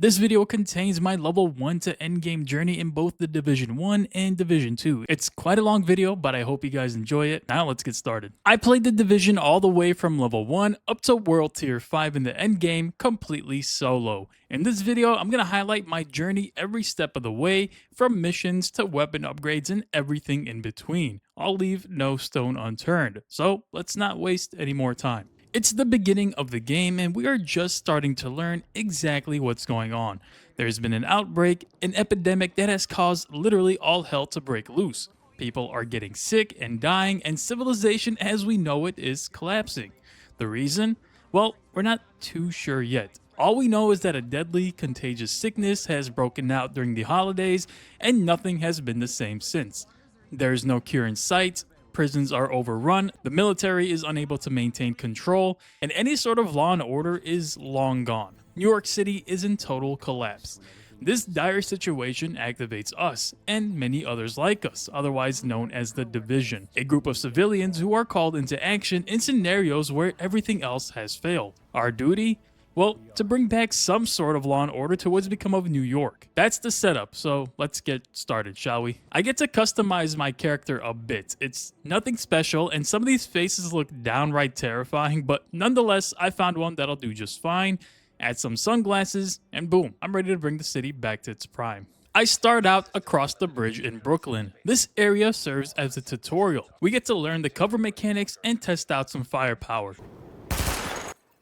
This video contains my level 1 to endgame journey in both the Division 1 and Division 2. It's quite a long video, but I hope you guys enjoy it. Now let's get started. I played the Division all the way from level 1 up to World Tier 5 in the endgame completely solo. In this video, I'm going to highlight my journey every step of the way, from missions to weapon upgrades and everything in between. I'll leave no stone unturned, so let's not waste any more time. It's the beginning of the game and we are just starting to learn exactly what's going on. There's been an outbreak, an epidemic that has caused literally all hell to break loose. People are getting sick and dying, and civilization as we know it is collapsing. The reason? Well, we're not too sure yet. All we know is that a deadly, contagious sickness has broken out during the holidays and nothing has been the same since. There's no cure in sight. Prisons are overrun, the military is unable to maintain control, and any sort of law and order is long gone. New York City is in total collapse. This dire situation activates us, and many others like us, otherwise known as the Division, a group of civilians who are called into action in scenarios where everything else has failed. Our duty? Well, to bring back some sort of law and order to what's become of New York. That's the setup, so let's get started, shall we? I get to customize my character a bit. It's nothing special, and some of these faces look downright terrifying, but nonetheless, I found one that'll do just fine. Add some sunglasses, and boom, I'm ready to bring the city back to its prime. I start out across the bridge in Brooklyn. This area serves as a tutorial. We get to learn the cover mechanics and test out some firepower.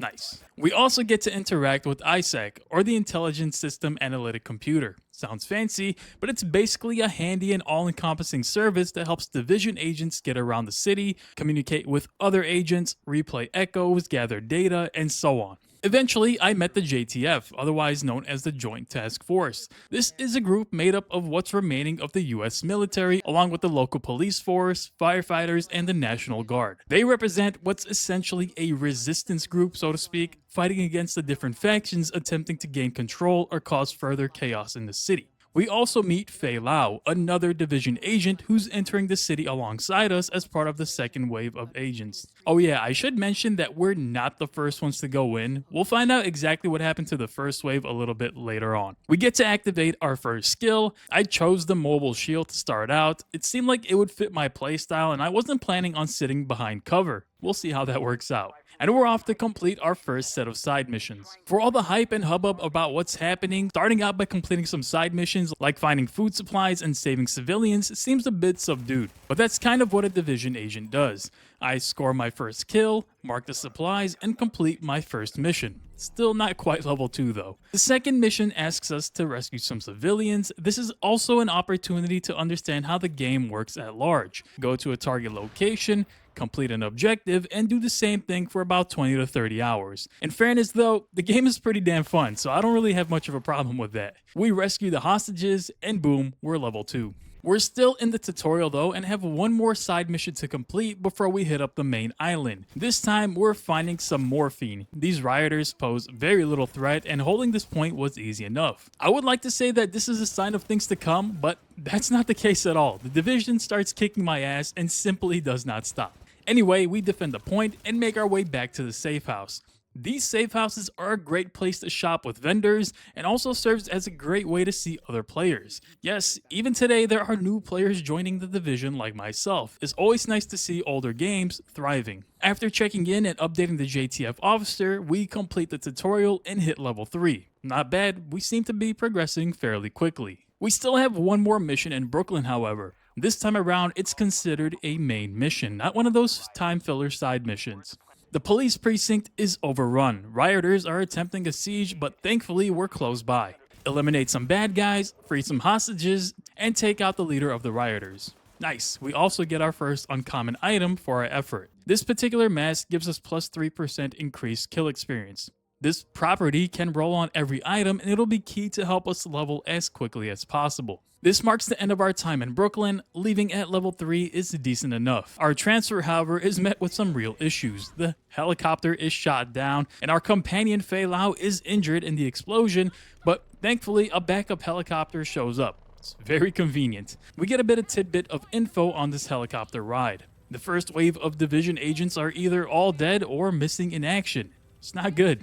Nice. We also get to interact with ISAC, or the Intelligence System Analytic Computer. Sounds fancy, but it's basically a handy and all-encompassing service that helps Division agents get around the city, communicate with other agents, replay echoes, gather data, and so on. Eventually, I met the JTF, otherwise known as the Joint Task Force. This is a group made up of what's remaining of the US military, along with the local police force, firefighters, and the National Guard. They represent what's essentially a resistance group, so to speak, fighting against the different factions attempting to gain control or cause further chaos in the city. We also meet Fei Lao, another Division agent who's entering the city alongside us as part of the second wave of agents. Oh yeah, I should mention that we're not the first ones to go in. We'll find out exactly what happened to the first wave a little bit later on. We get to activate our first skill. I chose the mobile shield to start out. It seemed like it would fit my playstyle and I wasn't planning on sitting behind cover. We'll see how that works out. And we're off to complete our first set of side missions. For all the hype and hubbub about what's happening, starting out by completing some side missions like finding food supplies and saving civilians seems a bit subdued. But that's kind of what a Division agent does. I score my first kill, mark the supplies, and complete my first mission. Still not quite level 2 though. The second mission asks us to rescue some civilians. This is also an opportunity to understand how the game works at large. Go to a target location, complete an objective, and do the same thing for about 20 to 30 hours. In fairness though, the game is pretty damn fun, so I don't really have much of a problem with that. We rescue the hostages, and boom, we're level 2. We're still in the tutorial though and have one more side mission to complete before we hit up the main island. This time we're finding some morphine. These rioters pose very little threat and holding this point was easy enough. I would like to say that this is a sign of things to come, but that's not the case at all. The Division starts kicking my ass and simply does not stop. Anyway, we defend the point and make our way back to the safe house. These safe houses are a great place to shop with vendors and also serves as a great way to see other players. Yes, even today there are new players joining the Division like myself. It's always nice to see older games thriving. After checking in and updating the JTF officer, we complete the tutorial and hit level 3. Not bad, we seem to be progressing fairly quickly. We still have one more mission in Brooklyn, however. This time around, it's considered a main mission, not one of those time filler side missions. The police precinct is overrun. Rioters are attempting a siege, but thankfully we're close by. Eliminate some bad guys, free some hostages, and take out the leader of the rioters. Nice, we also get our first uncommon item for our effort. This particular mask gives us plus 3% increased kill experience. This property can roll on every item and it'll be key to help us level as quickly as possible. This marks the end of our time in Brooklyn. Leaving at level 3 is decent enough. Our transfer, however, is met with some real issues. The helicopter is shot down, and our companion Fei Lao is injured in the explosion, but thankfully a backup helicopter shows up. It's very convenient. We get a bit of tidbit of info on this helicopter ride. The first wave of Division agents are either all dead or missing in action. It's not good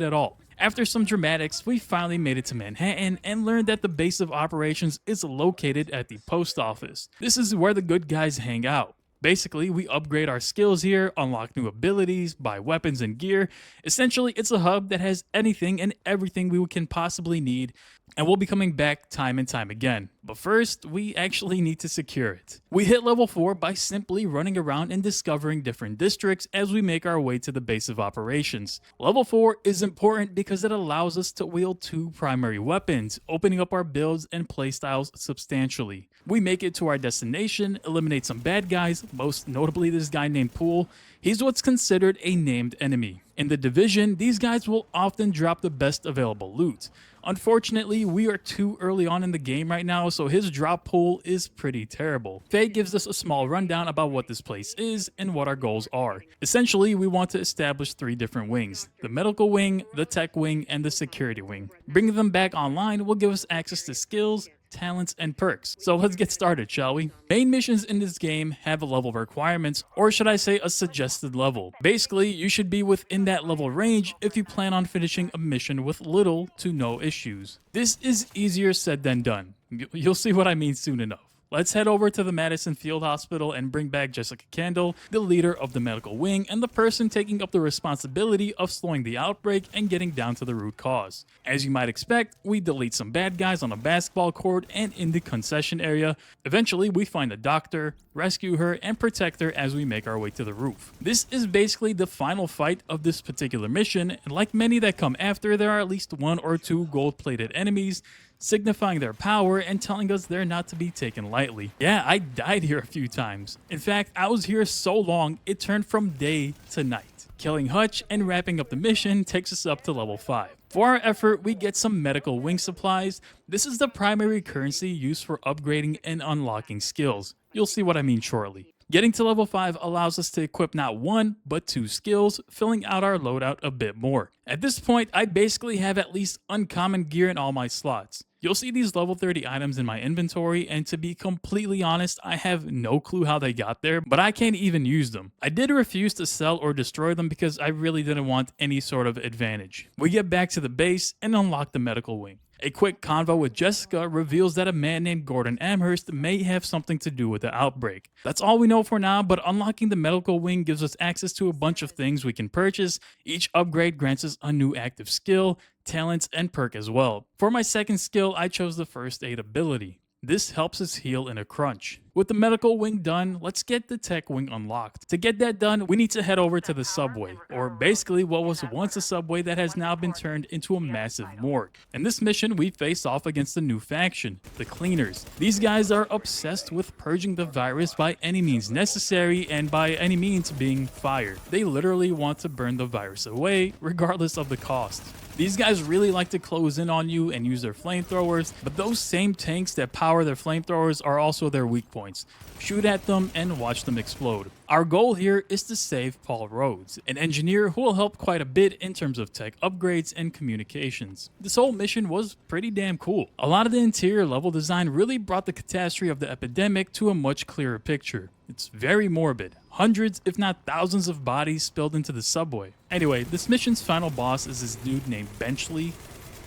at all. After some dramatics, we finally made it to Manhattan and learned that the base of operations is located at the post office. This is where the good guys hang out. Basically, we upgrade our skills here, unlock new abilities, buy weapons and gear. Essentially, it's a hub that has anything and everything we can possibly need, and we'll be coming back time and time again. But first, we actually need to secure it. We hit level 4 by simply running around and discovering different districts as we make our way to the base of operations. Level 4 is important because it allows us to wield 2 primary weapons, opening up our builds and playstyles substantially. We make it to our destination, eliminate some bad guys, most notably this guy named Pool. He's what's considered a named enemy. In the Division, these guys will often drop the best available loot. Unfortunately, we are too early on in the game right now, so his drop pool is pretty terrible. Faye gives us a small rundown about what this place is and what our goals are. Essentially, we want to establish 3 different wings: the medical wing, the tech wing, and the security wing. Bringing them back online will give us access to skills, talents, and perks. So let's get started, shall we? Main missions in this game have a level requirements, or should I say a suggested level. Basically, you should be within that level range if you plan on finishing a mission with little to no issues. This is easier said than done. You'll see what I mean soon enough. Let's head over to the Madison Field Hospital and bring back Jessica Candle, the leader of the medical wing and the person taking up the responsibility of slowing the outbreak and getting down to the root cause. As you might expect, we delete some bad guys on a basketball court and in the concession area. Eventually, we find a doctor, rescue her, and protect her as we make our way to the roof. This is basically the final fight of this particular mission, and like many that come after, there are at least 1 or 2 gold-plated enemies, signifying their power and telling us they're not to be taken lightly. Yeah, I died here a few times. In fact, I was here so long, it turned from day to night. Killing Hutch and wrapping up the mission takes us up to level 5. For our effort, we get some medical wing supplies. This is the primary currency used for upgrading and unlocking skills. You'll see what I mean shortly. Getting to level 5 allows us to equip not 1, but 2 skills, filling out our loadout a bit more. At this point, I basically have at least uncommon gear in all my slots. You'll see these level 30 items in my inventory, and to be completely honest, I have no clue how they got there, but I can't even use them. I did refuse to sell or destroy them because I really didn't want any sort of advantage. We get back to the base and unlock the medical wing. A quick convo with Jessica reveals that a man named Gordon Amherst may have something to do with the outbreak. That's all we know for now, but unlocking the medical wing gives us access to a bunch of things we can purchase. Each upgrade grants us a new active skill, talents, and perk as well. For my second skill, I chose the first aid ability. This helps us heal in a crunch. With the medical wing done, let's get the tech wing unlocked. To get that done, we need to head over to the subway, or basically what was once a subway that has now been turned into a massive morgue. In this mission, we face off against a new faction, the Cleaners. These guys are obsessed with purging the virus by any means necessary, and by any means being fired. They literally want to burn the virus away, regardless of the cost. These guys really like to close in on you and use their flamethrowers, but those same tanks that power their flamethrowers are also their weak points. Shoot at them and watch them explode. Our goal here is to save Paul Rhodes, an engineer who will help quite a bit in terms of tech upgrades and communications. This whole mission was pretty damn cool. A lot of the interior level design really brought the catastrophe of the epidemic to a much clearer picture. It's very morbid. Hundreds, if not thousands of bodies spilled into the subway. Anyway, this mission's final boss is this dude named Benchley.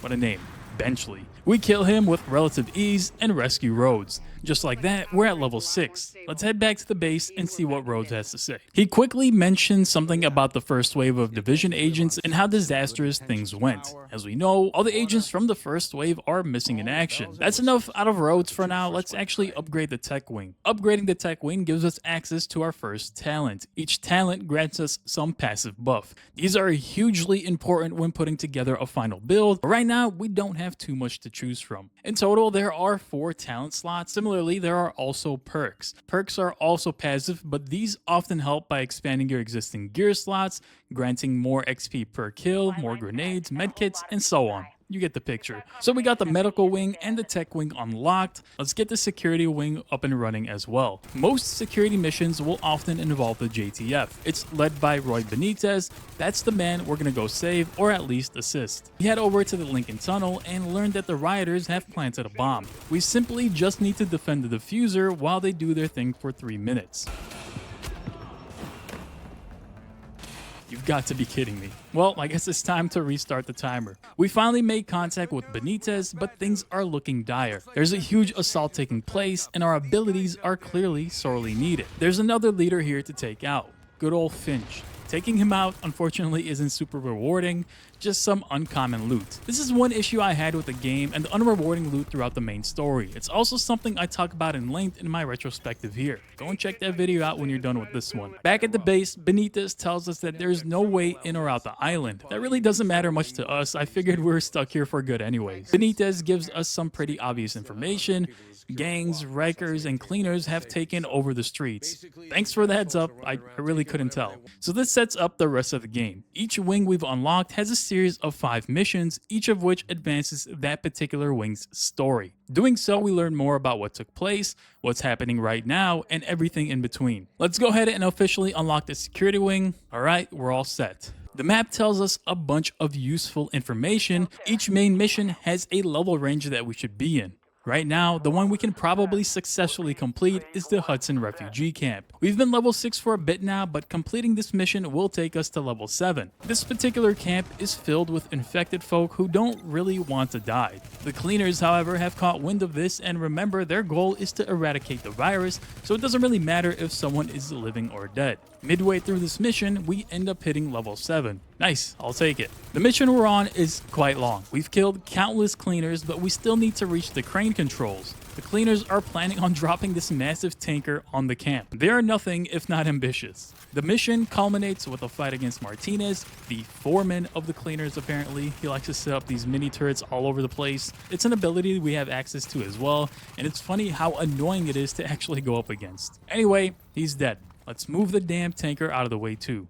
What a name, Benchley. We kill him with relative ease and rescue Rhodes. Just like that, we're at level 6. Let's head back to the base and see what Rhodes has to say. He quickly mentions something about the first wave of Division agents and how disastrous things went. As we know, all the agents from the first wave are missing in action. That's enough out of Rhodes for now. Let's actually upgrade the tech wing. Upgrading the tech wing gives us access to our first talent. Each talent grants us some passive buff. These are hugely important when putting together a final build, but right now we don't have too much to choose from. In total, there are 4 talent slots. Similarly, there are also perks. Perks are also passive, but these often help by expanding your existing gear slots, granting more XP per kill, more grenades, medkits, and so on. You get the picture. So we got the medical wing and the tech wing unlocked. Let's get the security wing up and running as well. Most security missions will often involve the JTF. It's led by Roy Benitez. That's the man we're gonna go save, or at least assist. We head over to the Lincoln Tunnel and learn that the rioters have planted a bomb. We simply just need to defend the diffuser while they do their thing for 3 minutes. You've got to be kidding me. Well, I guess it's time to restart the timer. We finally made contact with Benitez, but things are looking dire. There's a huge assault taking place, and our abilities are clearly sorely needed. There's another leader here to take out. Good old Finch. Taking him out, unfortunately, isn't super rewarding, just some uncommon loot. This is one issue I had with the game and the unrewarding loot throughout the main story. It's also something I talk about in length in my retrospective here. Go and check that video out when you're done with this one. Back at the base, Benitez tells us that there's no way in or out the island. That really doesn't matter much to us. I figured we're stuck here for good anyways. Benitez gives us some pretty obvious information. Gangs, wreckers, and cleaners have taken over the streets. Thanks for the heads up, I really couldn't tell. So this sets up the rest of the game. Each wing we've unlocked has a series of 5 missions, each of which advances that particular wing's story. Doing so, we learn more about what took place, what's happening right now, and everything in between. Let's go ahead and officially unlock the security wing. Alright, we're all set. The map tells us a bunch of useful information. Each main mission has a level range that we should be in. Right now, the one we can probably successfully complete is the Hudson Refugee Camp. We've been level 6 for a bit now, but completing this mission will take us to level 7. This particular camp is filled with infected folk who don't really want to die. The cleaners, however, have caught wind of this, and remember, their goal is to eradicate the virus, so it doesn't really matter if someone is living or dead. Midway through this mission, we end up hitting level 7. Nice, I'll take it. The mission we're on is quite long. We've killed countless cleaners, but we still need to reach the crane controls. The cleaners are planning on dropping this massive tanker on the camp. They are nothing if not ambitious. The mission culminates with a fight against Martinez, the foreman of the cleaners apparently. He likes to set up these mini turrets all over the place. It's an ability we have access to as well, and it's funny how annoying it is to actually go up against. Anyway, he's dead. Let's move the damn tanker out of the way too.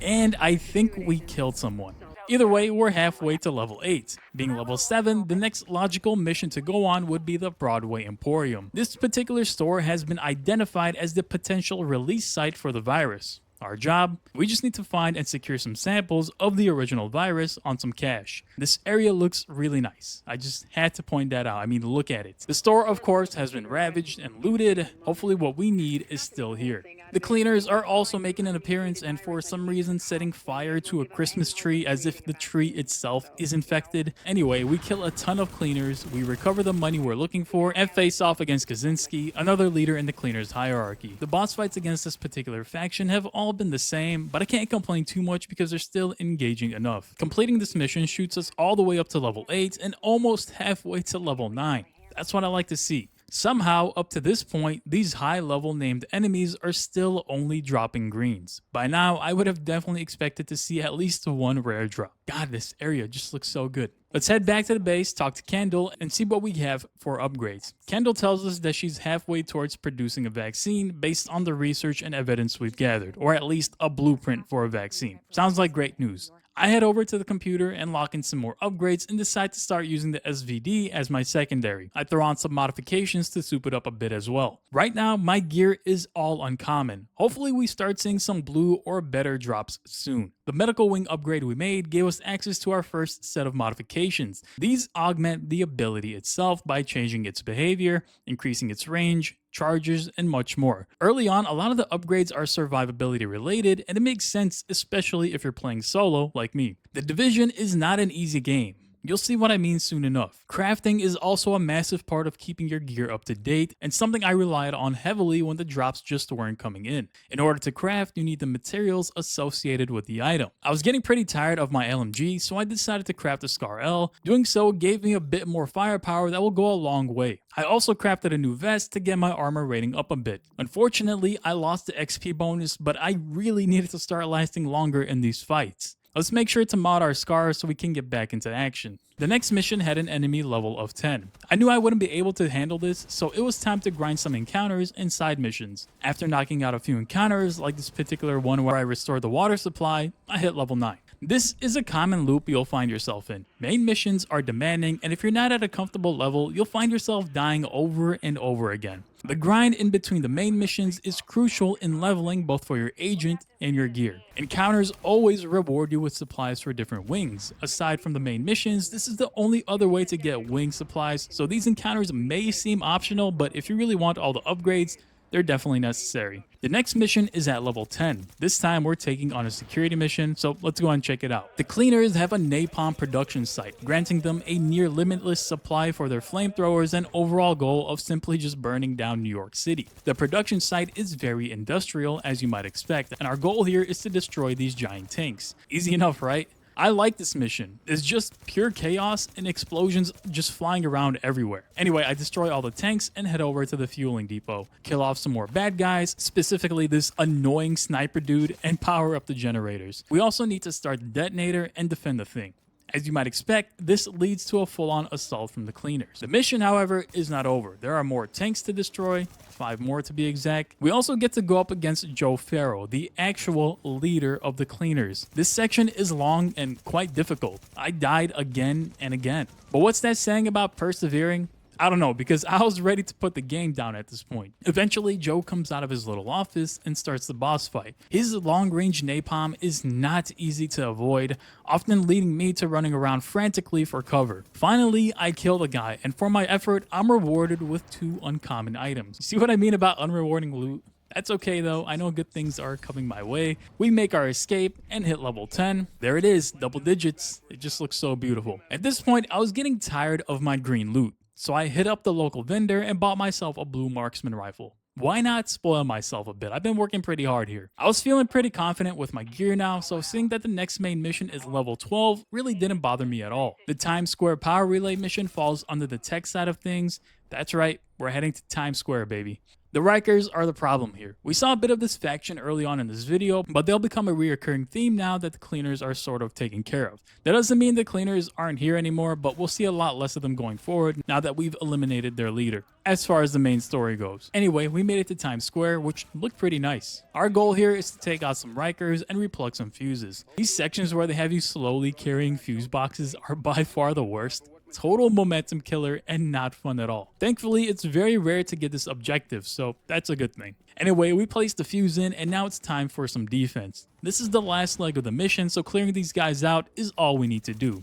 And I think we killed someone. Either way, we're halfway to level 8. Being level 7, the next logical mission to go on would be the Broadway Emporium. This particular store has been identified as the potential release site for the virus. Our job? We just need to find and secure some samples of the original virus on some cash. This area looks really nice. I just had to point that out. I mean, look at it. The store, of course, has been ravaged and looted. Hopefully what we need is still here. The cleaners are also making an appearance and for some reason setting fire to a Christmas tree as if the tree itself is infected. Anyway, we kill a ton of cleaners, we recover the money we're looking for, and face off against Kaczynski, another leader in the cleaners hierarchy. The boss fights against this particular faction have all been the same, but I can't complain too much because they're still engaging enough. Completing this mission shoots us all the way up to level 8 and almost halfway to level 9. That's what I like to see. Somehow, up to this point, these high-level named enemies are still only dropping greens. By now, I would have definitely expected to see at least one rare drop. God, this area just looks so good. Let's head back to the base, talk to Kendall, and see what we have for upgrades. Kendall tells us that she's halfway towards producing a vaccine based on the research and evidence we've gathered, or at least a blueprint for a vaccine. Sounds like great news. I head over to the computer and lock in some more upgrades and decide to start using the SVD as my secondary. I throw on some modifications to soup it up a bit as well. Right now, my gear is all uncommon. Hopefully we start seeing some blue or better drops soon. The medical wing upgrade we made gave us access to our first set of modifications. These augment the ability itself by changing its behavior, increasing its range, charges, and much more. Early on, a lot of the upgrades are survivability related, and it makes sense, especially if you're playing solo like me. The Division is not an easy game. You'll see what I mean soon enough. Crafting is also a massive part of keeping your gear up to date, and something I relied on heavily when the drops just weren't coming in. In order to craft, you need the materials associated with the item. I was getting pretty tired of my LMG, so I decided to craft a Scar L. Doing so gave me a bit more firepower that will go a long way. I also crafted a new vest to get my armor rating up a bit. Unfortunately, I lost the XP bonus, but I really needed to start lasting longer in these fights. Let's make sure to mod our scars so we can get back into action. The next mission had an enemy level of 10. I knew I wouldn't be able to handle this, so it was time to grind some encounters and side missions. After knocking out a few encounters, like this particular one where I restored the water supply, I hit level 9. This is a common loop you'll find yourself in. Main missions are demanding, and if you're not at a comfortable level, you'll find yourself dying over and over again. The grind in between the main missions is crucial in leveling both for your agent and your gear. Encounters always reward you with supplies for different wings. Aside from the main missions, this is the only other way to get wing supplies, so these encounters may seem optional, but if you really want all the upgrades, they're definitely necessary. The next mission is at level 10. This time we're taking on a security mission, so let's go and check it out. The cleaners have a napalm production site, granting them a near limitless supply for their flamethrowers and overall goal of simply just burning down New York City. The production site is very industrial, as you might expect, and our goal here is to destroy these giant tanks. Easy enough, right? I like this mission. It's just pure chaos and explosions just flying around everywhere. Anyway, I destroy all the tanks and head over to the fueling depot. Kill off some more bad guys, specifically this annoying sniper dude, and power up the generators. We also need to start the detonator and defend the thing. As you might expect, this leads to a full-on assault from the cleaners. The mission, however, is not over. There are more tanks to destroy, 5 more to be exact. We also get to go up against Joe Farrow, the actual leader of the cleaners. This section is long and quite difficult. I died again and again. But what's that saying about persevering? I don't know, because I was ready to put the game down at this point. Eventually, Joe comes out of his little office and starts the boss fight. His long-range napalm is not easy to avoid, often leading me to running around frantically for cover. Finally, I kill the guy, and for my effort, I'm rewarded with 2 uncommon items. See what I mean about unrewarding loot? That's okay though, I know good things are coming my way. We make our escape and hit level 10. There it is, double digits. It just looks so beautiful. At this point, I was getting tired of my green loot. So I hit up the local vendor and bought myself a blue marksman rifle. Why not spoil myself a bit? I've been working pretty hard here. I was feeling pretty confident with my gear now, so seeing that the next main mission is level 12 really didn't bother me at all. The Times Square power relay mission falls under the tech side of things. That's right, we're heading to Times Square, baby. The Rikers are the problem here. We saw a bit of this faction early on in this video, but they'll become a reoccurring theme now that the cleaners are sort of taken care of. That doesn't mean the cleaners aren't here anymore, but we'll see a lot less of them going forward now that we've eliminated their leader, as far as the main story goes. Anyway, we made it to Times Square, which looked pretty nice. Our goal here is to take out some Rikers and replug some fuses. These sections where they have you slowly carrying fuse boxes are by far the worst. Total momentum killer and not fun at all. Thankfully, it's very rare to get this objective, so that's a good thing. Anyway, we placed the fuse in and now it's time for some defense. This is the last leg of the mission, so clearing these guys out is all we need to do.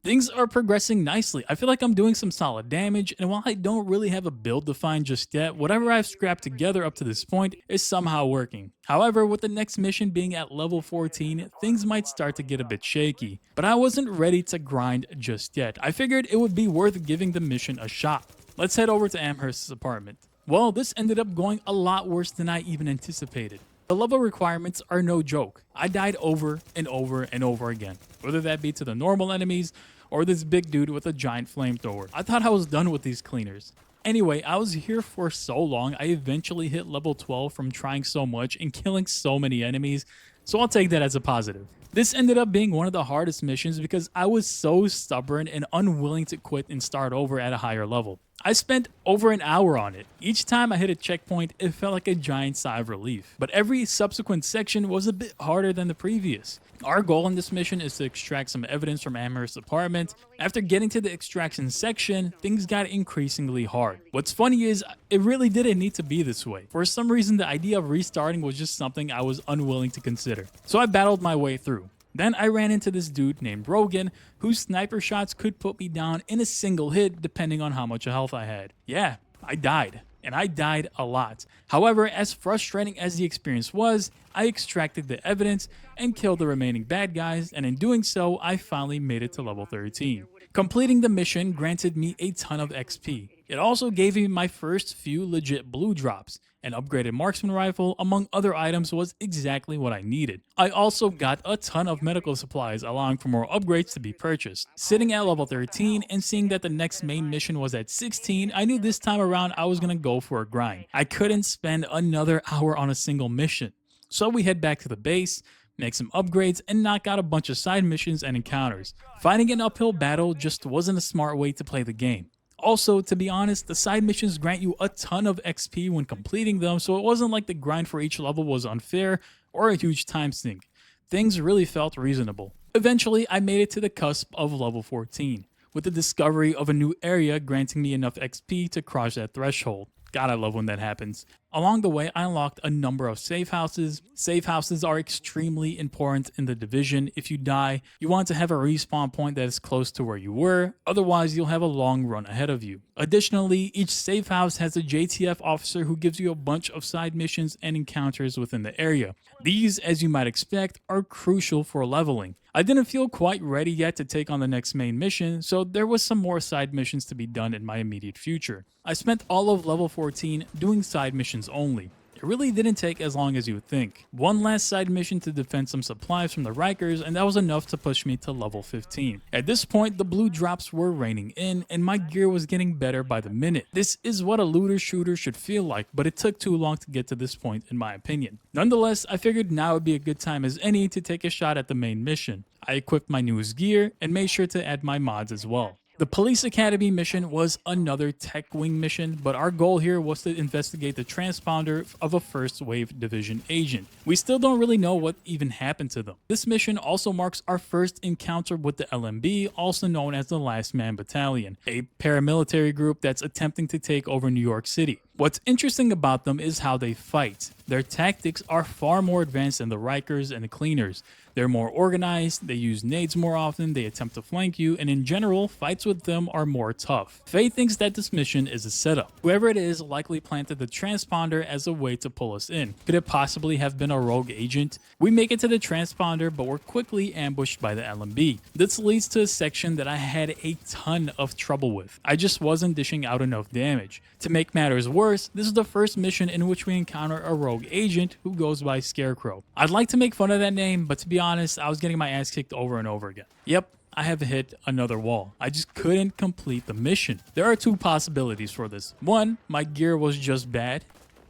Things are progressing nicely. I feel like I'm doing some solid damage, and while I don't really have a build defined just yet, whatever I've scrapped together up to this point is somehow working. However, with the next mission being at level 14, things might start to get a bit shaky. But I wasn't ready to grind just yet. I figured it would be worth giving the mission a shot. Let's head over to Amherst's apartment. Well, this ended up going a lot worse than I even anticipated. The level requirements are no joke. I died over and over and over again, whether that be to the normal enemies or this big dude with a giant flamethrower. I thought I was done with these cleaners. Anyway, I was here for so long, I eventually hit level 12 from trying so much and killing so many enemies, so I'll take that as a positive. This ended up being one of the hardest missions because I was so stubborn and unwilling to quit and start over at a higher level. I spent over an hour on it. Each time I hit a checkpoint, it felt like a giant sigh of relief. But every subsequent section was a bit harder than the previous. Our goal in this mission is to extract some evidence from Amherst's apartment. After getting to the extraction section, things got increasingly hard. What's funny is, it really didn't need to be this way. For some reason, the idea of restarting was just something I was unwilling to consider. So I battled my way through. Then I ran into this dude named Rogan, whose sniper shots could put me down in a single hit depending on how much health I had. Yeah, I died. And I died a lot. However, as frustrating as the experience was, I extracted the evidence and killed the remaining bad guys, and in doing so, I finally made it to level 13. Completing the mission granted me a ton of XP. It also gave me my first few legit blue drops. An upgraded marksman rifle, among other items, was exactly what I needed. I also got a ton of medical supplies, allowing for more upgrades to be purchased. Sitting at level 13 and seeing that the next main mission was at 16, I knew this time around I was gonna go for a grind. I couldn't spend another hour on a single mission. So we head back to the base, make some upgrades, and knock out a bunch of side missions and encounters. Fighting an uphill battle just wasn't a smart way to play the game. Also, to be honest, the side missions grant you a ton of XP when completing them, so it wasn't like the grind for each level was unfair or a huge time sink. Things really felt reasonable. Eventually, I made it to the cusp of level 14, with the discovery of a new area granting me enough XP to cross that threshold. God, I love when that happens. Along the way, I unlocked a number of safe houses. Safe houses are extremely important in the Division. If you die, you want to have a respawn point that is close to where you were, otherwise you'll have a long run ahead of you. Additionally, each safe house has a JTF officer who gives you a bunch of side missions and encounters within the area. These, as you might expect, are crucial for leveling. I didn't feel quite ready yet to take on the next main mission, so there was some more side missions to be done in my immediate future. I spent all of level 14 doing side missions only. It really didn't take as long as you would think. One last side mission to defend some supplies from the Rikers, and that was enough to push me to level 15. At this point, the blue drops were raining in, and my gear was getting better by the minute. This is what a looter shooter should feel like, but it took too long to get to this point in my opinion. Nonetheless, I figured now would be a good time as any to take a shot at the main mission. I equipped my newest gear, and made sure to add my mods as well. The Police Academy mission was another tech wing mission, but our goal here was to investigate the transponder of a first wave division agent. We still don't really know what even happened to them. This mission also marks our first encounter with the LMB, also known as the Last Man Battalion, a paramilitary group that's attempting to take over New York City. What's interesting about them is how they fight. Their tactics are far more advanced than the Rikers and the Cleaners. They're more organized, they use nades more often, they attempt to flank you, and in general, fights with them are more tough. Faye thinks that this mission is a setup. Whoever it is likely planted the transponder as a way to pull us in. Could it possibly have been a rogue agent? We make it to the transponder, but we're quickly ambushed by the LMB. This leads to a section that I had a ton of trouble with. I just wasn't dishing out enough damage. To make matters worse, this is the first mission in which we encounter a rogue agent who goes by Scarecrow. I'd like to make fun of that name, but to be honest, I was getting my ass kicked over and over again. Yep, I have hit another wall. I just couldn't complete the mission. There are two possibilities for this. One, my gear was just bad.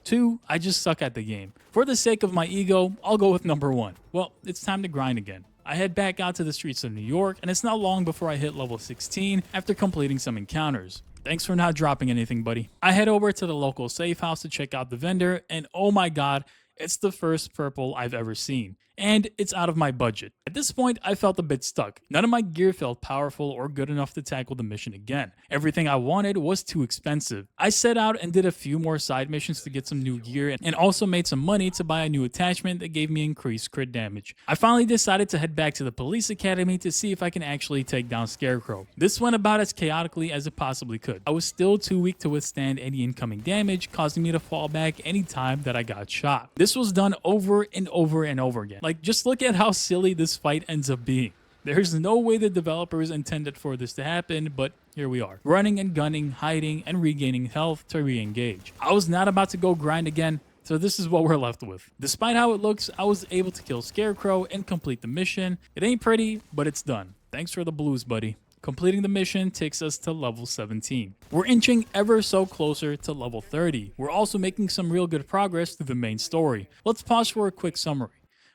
Two, I just suck at the game. For the sake of my ego, I'll go with number one. Well, it's time to grind again. I head back out to the streets of New York, and it's not long before I hit level 16 after completing some encounters. Thanks for not dropping anything, buddy. I head over to the local safe house to check out the vendor, and oh my god, it's the first purple I've ever seen. And it's out of my budget. At this point, I felt a bit stuck. None of my gear felt powerful or good enough to tackle the mission again. Everything I wanted was too expensive. I set out and did a few more side missions to get some new gear and also made some money to buy a new attachment that gave me increased crit damage. I finally decided to head back to the police academy to see if I can actually take down Scarecrow. This went about as chaotically as it possibly could. I was still too weak to withstand any incoming damage, causing me to fall back any time that I got shot. This was done over and over and over again. Like, just look at how silly this fight ends up being. There's no way the developers intended for this to happen, but here we are. Running and gunning, hiding, and regaining health to re-engage. I was not about to go grind again, so this is what we're left with. Despite how it looks, I was able to kill Scarecrow and complete the mission. It ain't pretty, but it's done. Thanks for the blues, buddy. Completing the mission takes us to level 17. We're inching ever so closer to level 30. We're also making some real good progress through the main story. Let's pause for a quick summary.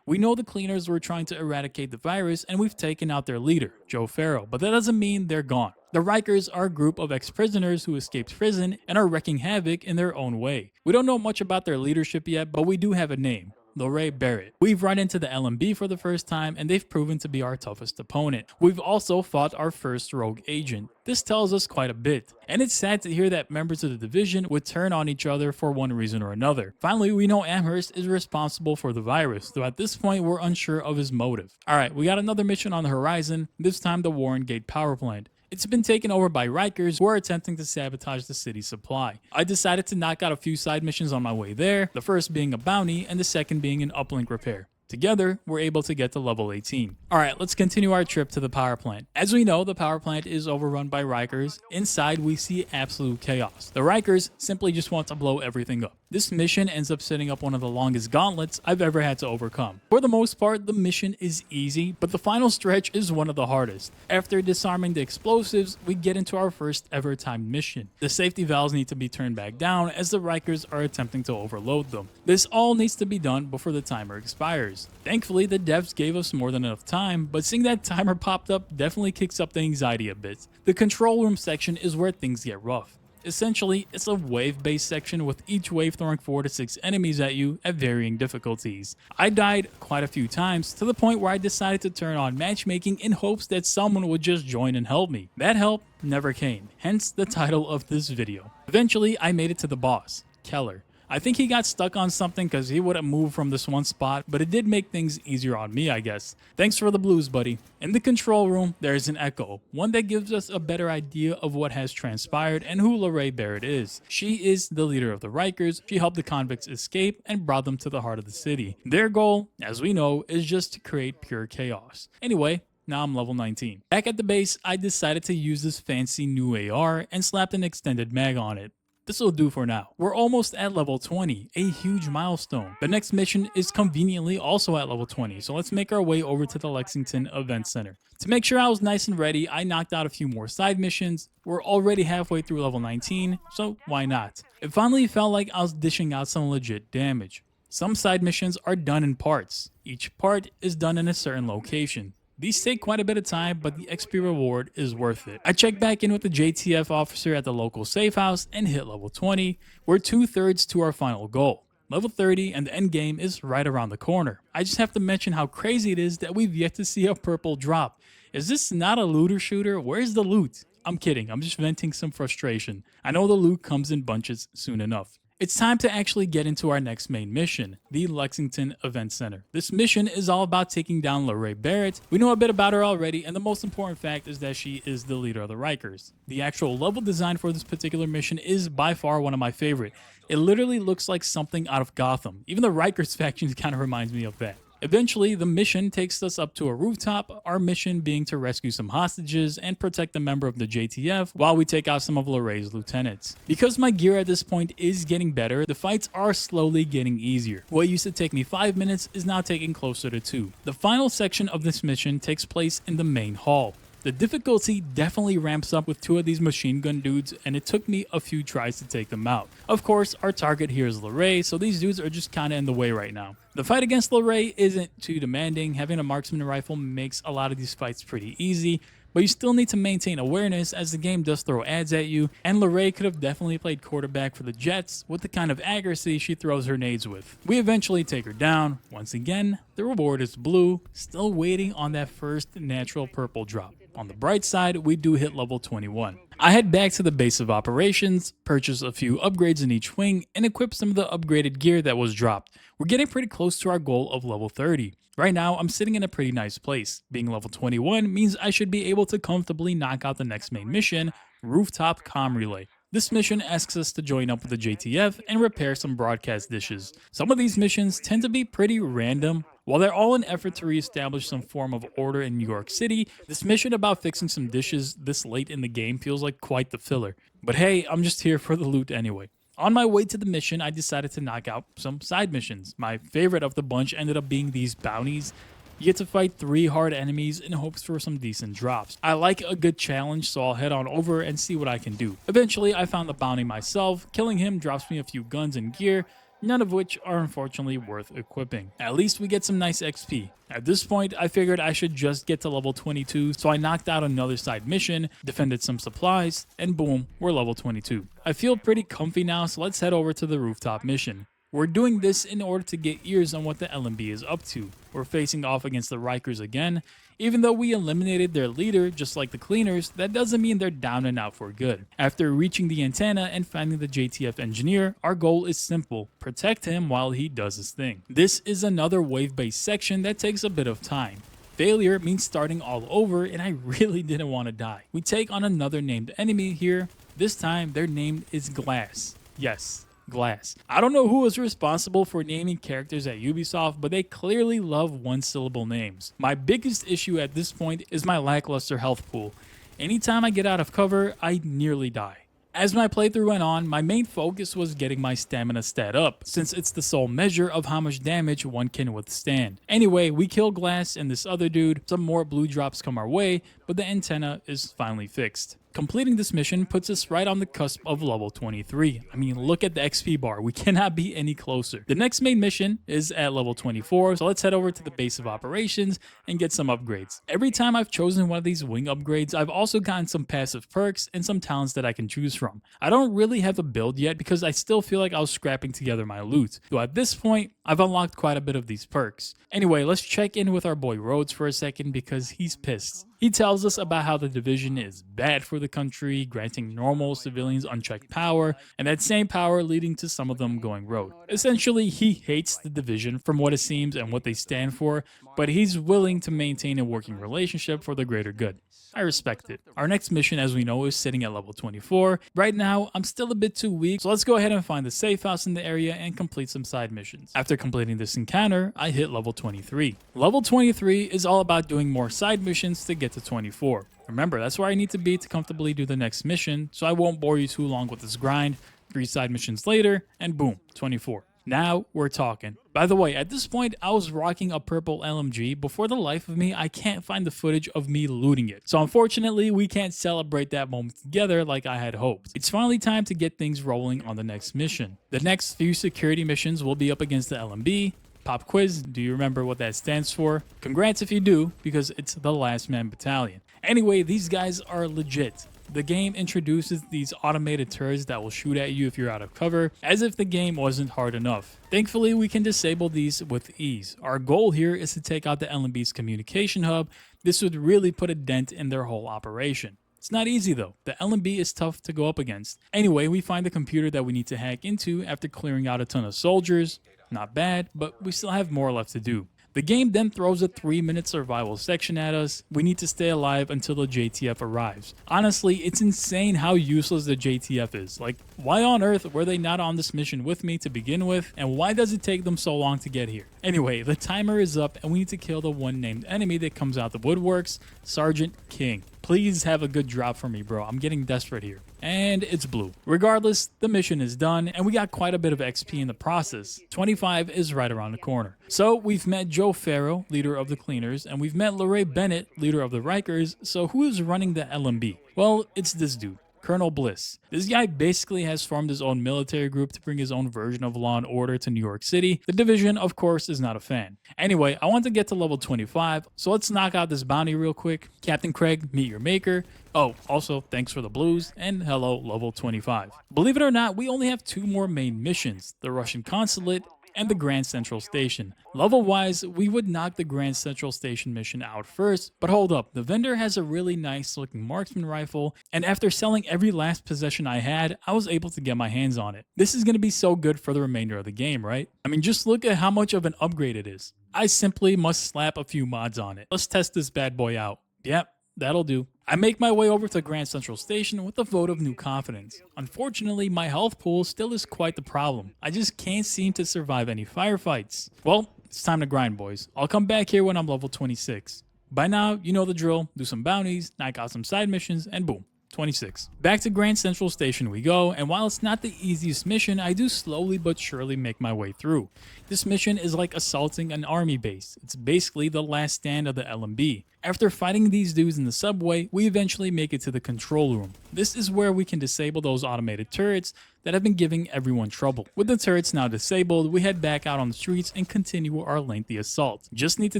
We know the Cleaners were trying to eradicate the virus and we've taken out their leader, Joe Farrow, but that doesn't mean they're gone. The Rikers are a group of ex-prisoners who escaped prison and are wreaking havoc in their own way. We don't know much about their leadership yet, but we do have a name. Lorraine Barrett. We've run into the LMB for the first time and they've proven to be our toughest opponent. We've also fought our first rogue agent. This tells us quite a bit, and it's sad to hear that members of the division would turn on each other for one reason or another. Finally, we know Amherst is responsible for the virus, though at this point we're unsure of his motive. Alright, we got another mission on the horizon, this time the Warren Gate power plant. It's been taken over by Rikers who are attempting to sabotage the city's supply. I decided to knock out a few side missions on my way there, the first being a bounty and the second being an uplink repair. Together, we're able to get to level 18. Alright, let's continue our trip to the power plant. As we know, the power plant is overrun by Rikers. Inside, we see absolute chaos. The Rikers simply just want to blow everything up. This mission ends up setting up one of the longest gauntlets I've ever had to overcome. For the most part, the mission is easy, but the final stretch is one of the hardest. After disarming the explosives, we get into our first ever timed mission. The safety valves need to be turned back down as the Rikers are attempting to overload them. This all needs to be done before the timer expires. Thankfully, the devs gave us more than enough time, but seeing that timer popped up definitely kicks up the anxiety a bit. The control room section is where things get rough. Essentially, it's a wave-based section with each wave throwing 4 to 6 enemies at you at varying difficulties. I died quite a few times to the point where I decided to turn on matchmaking in hopes that someone would just join and help me. That help never came, hence the title of this video. Eventually, I made it to the boss, Keller. I think he got stuck on something because he wouldn't move from this one spot, but it did make things easier on me, I guess. Thanks for the blues, buddy. In the control room, there's an echo, one that gives us a better idea of what has transpired and who Lorraine Barrett is. She is the leader of the Rikers. She helped the convicts escape and brought them to the heart of the city. Their goal, as we know, is just to create pure chaos. Anyway, now I'm level 19. Back at the base, I decided to use this fancy new AR and slapped an extended mag on it. This will do for now. We're almost at level 20, a huge milestone. The next mission is conveniently also at level 20, so let's make our way over to the Lexington Event Center. To make sure I was nice and ready, I knocked out a few more side missions. We're already halfway through level 19, so why not? It finally felt like I was dishing out some legit damage. Some side missions are done in parts. Each part is done in a certain location. These take quite a bit of time, but the XP reward is worth it. I checked back in with the JTF officer at the local safe house and hit level 20. We're 2/3 to our final goal. Level 30 and the end game is right around the corner. I just have to mention how crazy it is that we've yet to see a purple drop. Is this not a looter shooter? Where's the loot? I'm kidding, I'm just venting some frustration. I know the loot comes in bunches soon enough. It's time to actually get into our next main mission, the Lexington Event Center. This mission is all about taking down Lorraine Barrett. We know a bit about her already, and the most important fact is that she is the leader of the Rikers. The actual level design for this particular mission is by far one of my favorite. It literally looks like something out of Gotham. Even the Rikers faction kind of reminds me of that. Eventually, the mission takes us up to a rooftop, our mission being to rescue some hostages and protect a member of the JTF while we take out some of Lorraine's lieutenants. Because my gear at this point is getting better, the fights are slowly getting easier. What used to take me 5 minutes is now taking closer to 2. The final section of this mission takes place in the main hall. The difficulty definitely ramps up with 2 of these machine gun dudes, and it took me a few tries to take them out. Of course, our target here is Lorraine, so these dudes are just kinda in the way right now. The fight against Lorraine isn't too demanding. Having a marksman rifle makes a lot of these fights pretty easy, but you still need to maintain awareness as the game does throw ads at you, and Lorraine could have definitely played quarterback for the Jets with the kind of accuracy she throws her nades with. We eventually take her down. Once again, the reward is blue, still waiting on that first natural purple drop. On the bright side, we do hit level 21. I head back to the base of operations, purchase a few upgrades in each wing, and equip some of the upgraded gear that was dropped. We're getting pretty close to our goal of level 30. Right now, I'm sitting in a pretty nice place. Being level 21 means I should be able to comfortably knock out the next main mission, Rooftop Comm Relay. This mission asks us to join up with the JTF and repair some broadcast dishes. Some of these missions tend to be pretty random. While they're all an effort to reestablish some form of order in New York City, this mission about fixing some dishes this late in the game feels like quite the filler. But hey, I'm just here for the loot anyway. On my way to the mission, I decided to knock out some side missions. My favorite of the bunch ended up being these bounties. You get to fight 3 hard enemies in hopes for some decent drops. I like a good challenge, so I'll head on over and see what I can do. Eventually, I found the bounty myself. Killing him drops me a few guns and gear, none of which are unfortunately worth equipping. At least we get some nice XP. At this point, I figured I should just get to level 22, so I knocked out another side mission, defended some supplies, and boom, we're level 22. I feel pretty comfy now, so let's head over to the rooftop mission. We're doing this in order to get ears on what the LMB is up to. We're facing off against the Rikers again. Even though we eliminated their leader, just like the cleaners, that doesn't mean they're down and out for good. After reaching the antenna and finding the JTF engineer, our goal is simple: protect him while he does his thing. This is another wave-based section that takes a bit of time. Failure means starting all over, and I really didn't want to die. We take on another named enemy here. This time, their name is Glass. Yes, Glass. I don't know who was responsible for naming characters at Ubisoft, but they clearly love one-syllable names. My biggest issue at this point is my lackluster health pool. Anytime I get out of cover, I nearly die. As my playthrough went on, my main focus was getting my stamina stat up, since it's the sole measure of how much damage one can withstand. Anyway, we kill Glass and this other dude, some more blue drops come our way, but the antenna is finally fixed. Completing this mission puts us right on the cusp of level 23. I mean, look at the XP bar. We cannot be any closer. The next main mission is at level 24, so let's head over to the base of operations and get some upgrades. Every time I've chosen one of these wing upgrades, I've also gotten some passive perks and some talents that I can choose from. I don't really have a build yet because I still feel like I was scrapping together my loot, though at this point, I've unlocked quite a bit of these perks. Anyway, let's check in with our boy Rhodes for a second because he's pissed. He tells us about how the division is bad for the country, granting normal civilians unchecked power, and that same power leading to some of them going rogue. Essentially, he hates the division from what it seems and what they stand for, but he's willing to maintain a working relationship for the greater good. I respect it. Our next mission, as we know, is sitting at level 24. Right now, I'm still a bit too weak, so let's go ahead and find the safe house in the area and complete some side missions. After completing this encounter, I hit level 23. Level 23 is all about doing more side missions to get to 24. Remember, that's where I need to be to comfortably do the next mission, so I won't bore you too long with this grind. 3 side missions later, and boom, 24. Now we're talking. By the way, at this point, I was rocking a purple LMG, but for the life of me, I can't find the footage of me looting it. So unfortunately, we can't celebrate that moment together like I had hoped. It's finally time to get things rolling on the next mission. The next few security missions will be up against the LMB. Pop quiz, do you remember what that stands for? Congrats if you do, because it's the Last Man Battalion. Anyway, these guys are legit. The game introduces these automated turrets that will shoot at you if you're out of cover, as if the game wasn't hard enough. Thankfully, we can disable these with ease. Our goal here is to take out the LMB's communication hub. This would really put a dent in their whole operation. It's not easy though. The LMB is tough to go up against. Anyway, we find the computer that we need to hack into after clearing out a ton of soldiers. Not bad, but we still have more left to do. The game then throws a 3-minute survival section at us. We need to stay alive until the JTF arrives. Honestly, it's insane how useless the JTF is. Like, why on earth were they not on this mission with me to begin with, and why does it take them so long to get here? Anyway, the timer is up and we need to kill the one named enemy that comes out the woodworks, Sergeant King. Please have a good drop for me, bro. I'm getting desperate here. And it's blue. Regardless, the mission is done, and we got quite a bit of XP in the process. 25 is right around the corner. So we've met Joe Farrow, leader of the Cleaners, and we've met Lorraine Bennett, leader of the Rikers. So who is running the LMB? Well, it's this dude. Colonel Bliss. This guy basically has formed his own military group to bring his own version of law and order to New York City. The division, of course, is not a fan. Anyway, I want to get to level 25, so let's knock out this bounty real quick. Captain Craig, meet your maker. Oh, also, thanks for the blues, and hello, level 25. Believe it or not, we only have 2 more main missions, the Russian Consulate and the Grand Central Station. Level-wise, we would knock the Grand Central Station mission out first, but hold up, the vendor has a really nice looking marksman rifle, and after selling every last possession I had, I was able to get my hands on it. This is going to be so good for the remainder of the game, right? I mean, just look at how much of an upgrade it is. I simply must slap a few mods on it. Let's test this bad boy out. Yep, that'll do. I make my way over to Grand Central Station with a vote of new confidence. Unfortunately, my health pool still is quite the problem. I just can't seem to survive any firefights. Well, it's time to grind, boys. I'll come back here when I'm level 26. By now, you know the drill. Do some bounties, knock out some side missions, and boom. 26. Back to Grand Central Station we go, and while it's not the easiest mission, I do slowly but surely make my way through. This mission is like assaulting an army base. It's basically the last stand of the LMB. After fighting these dudes in the subway, we eventually make it to the control room. This is where we can disable those automated turrets that have been giving everyone trouble. With the turrets now disabled, we head back out on the streets and continue our lengthy assault. Just need to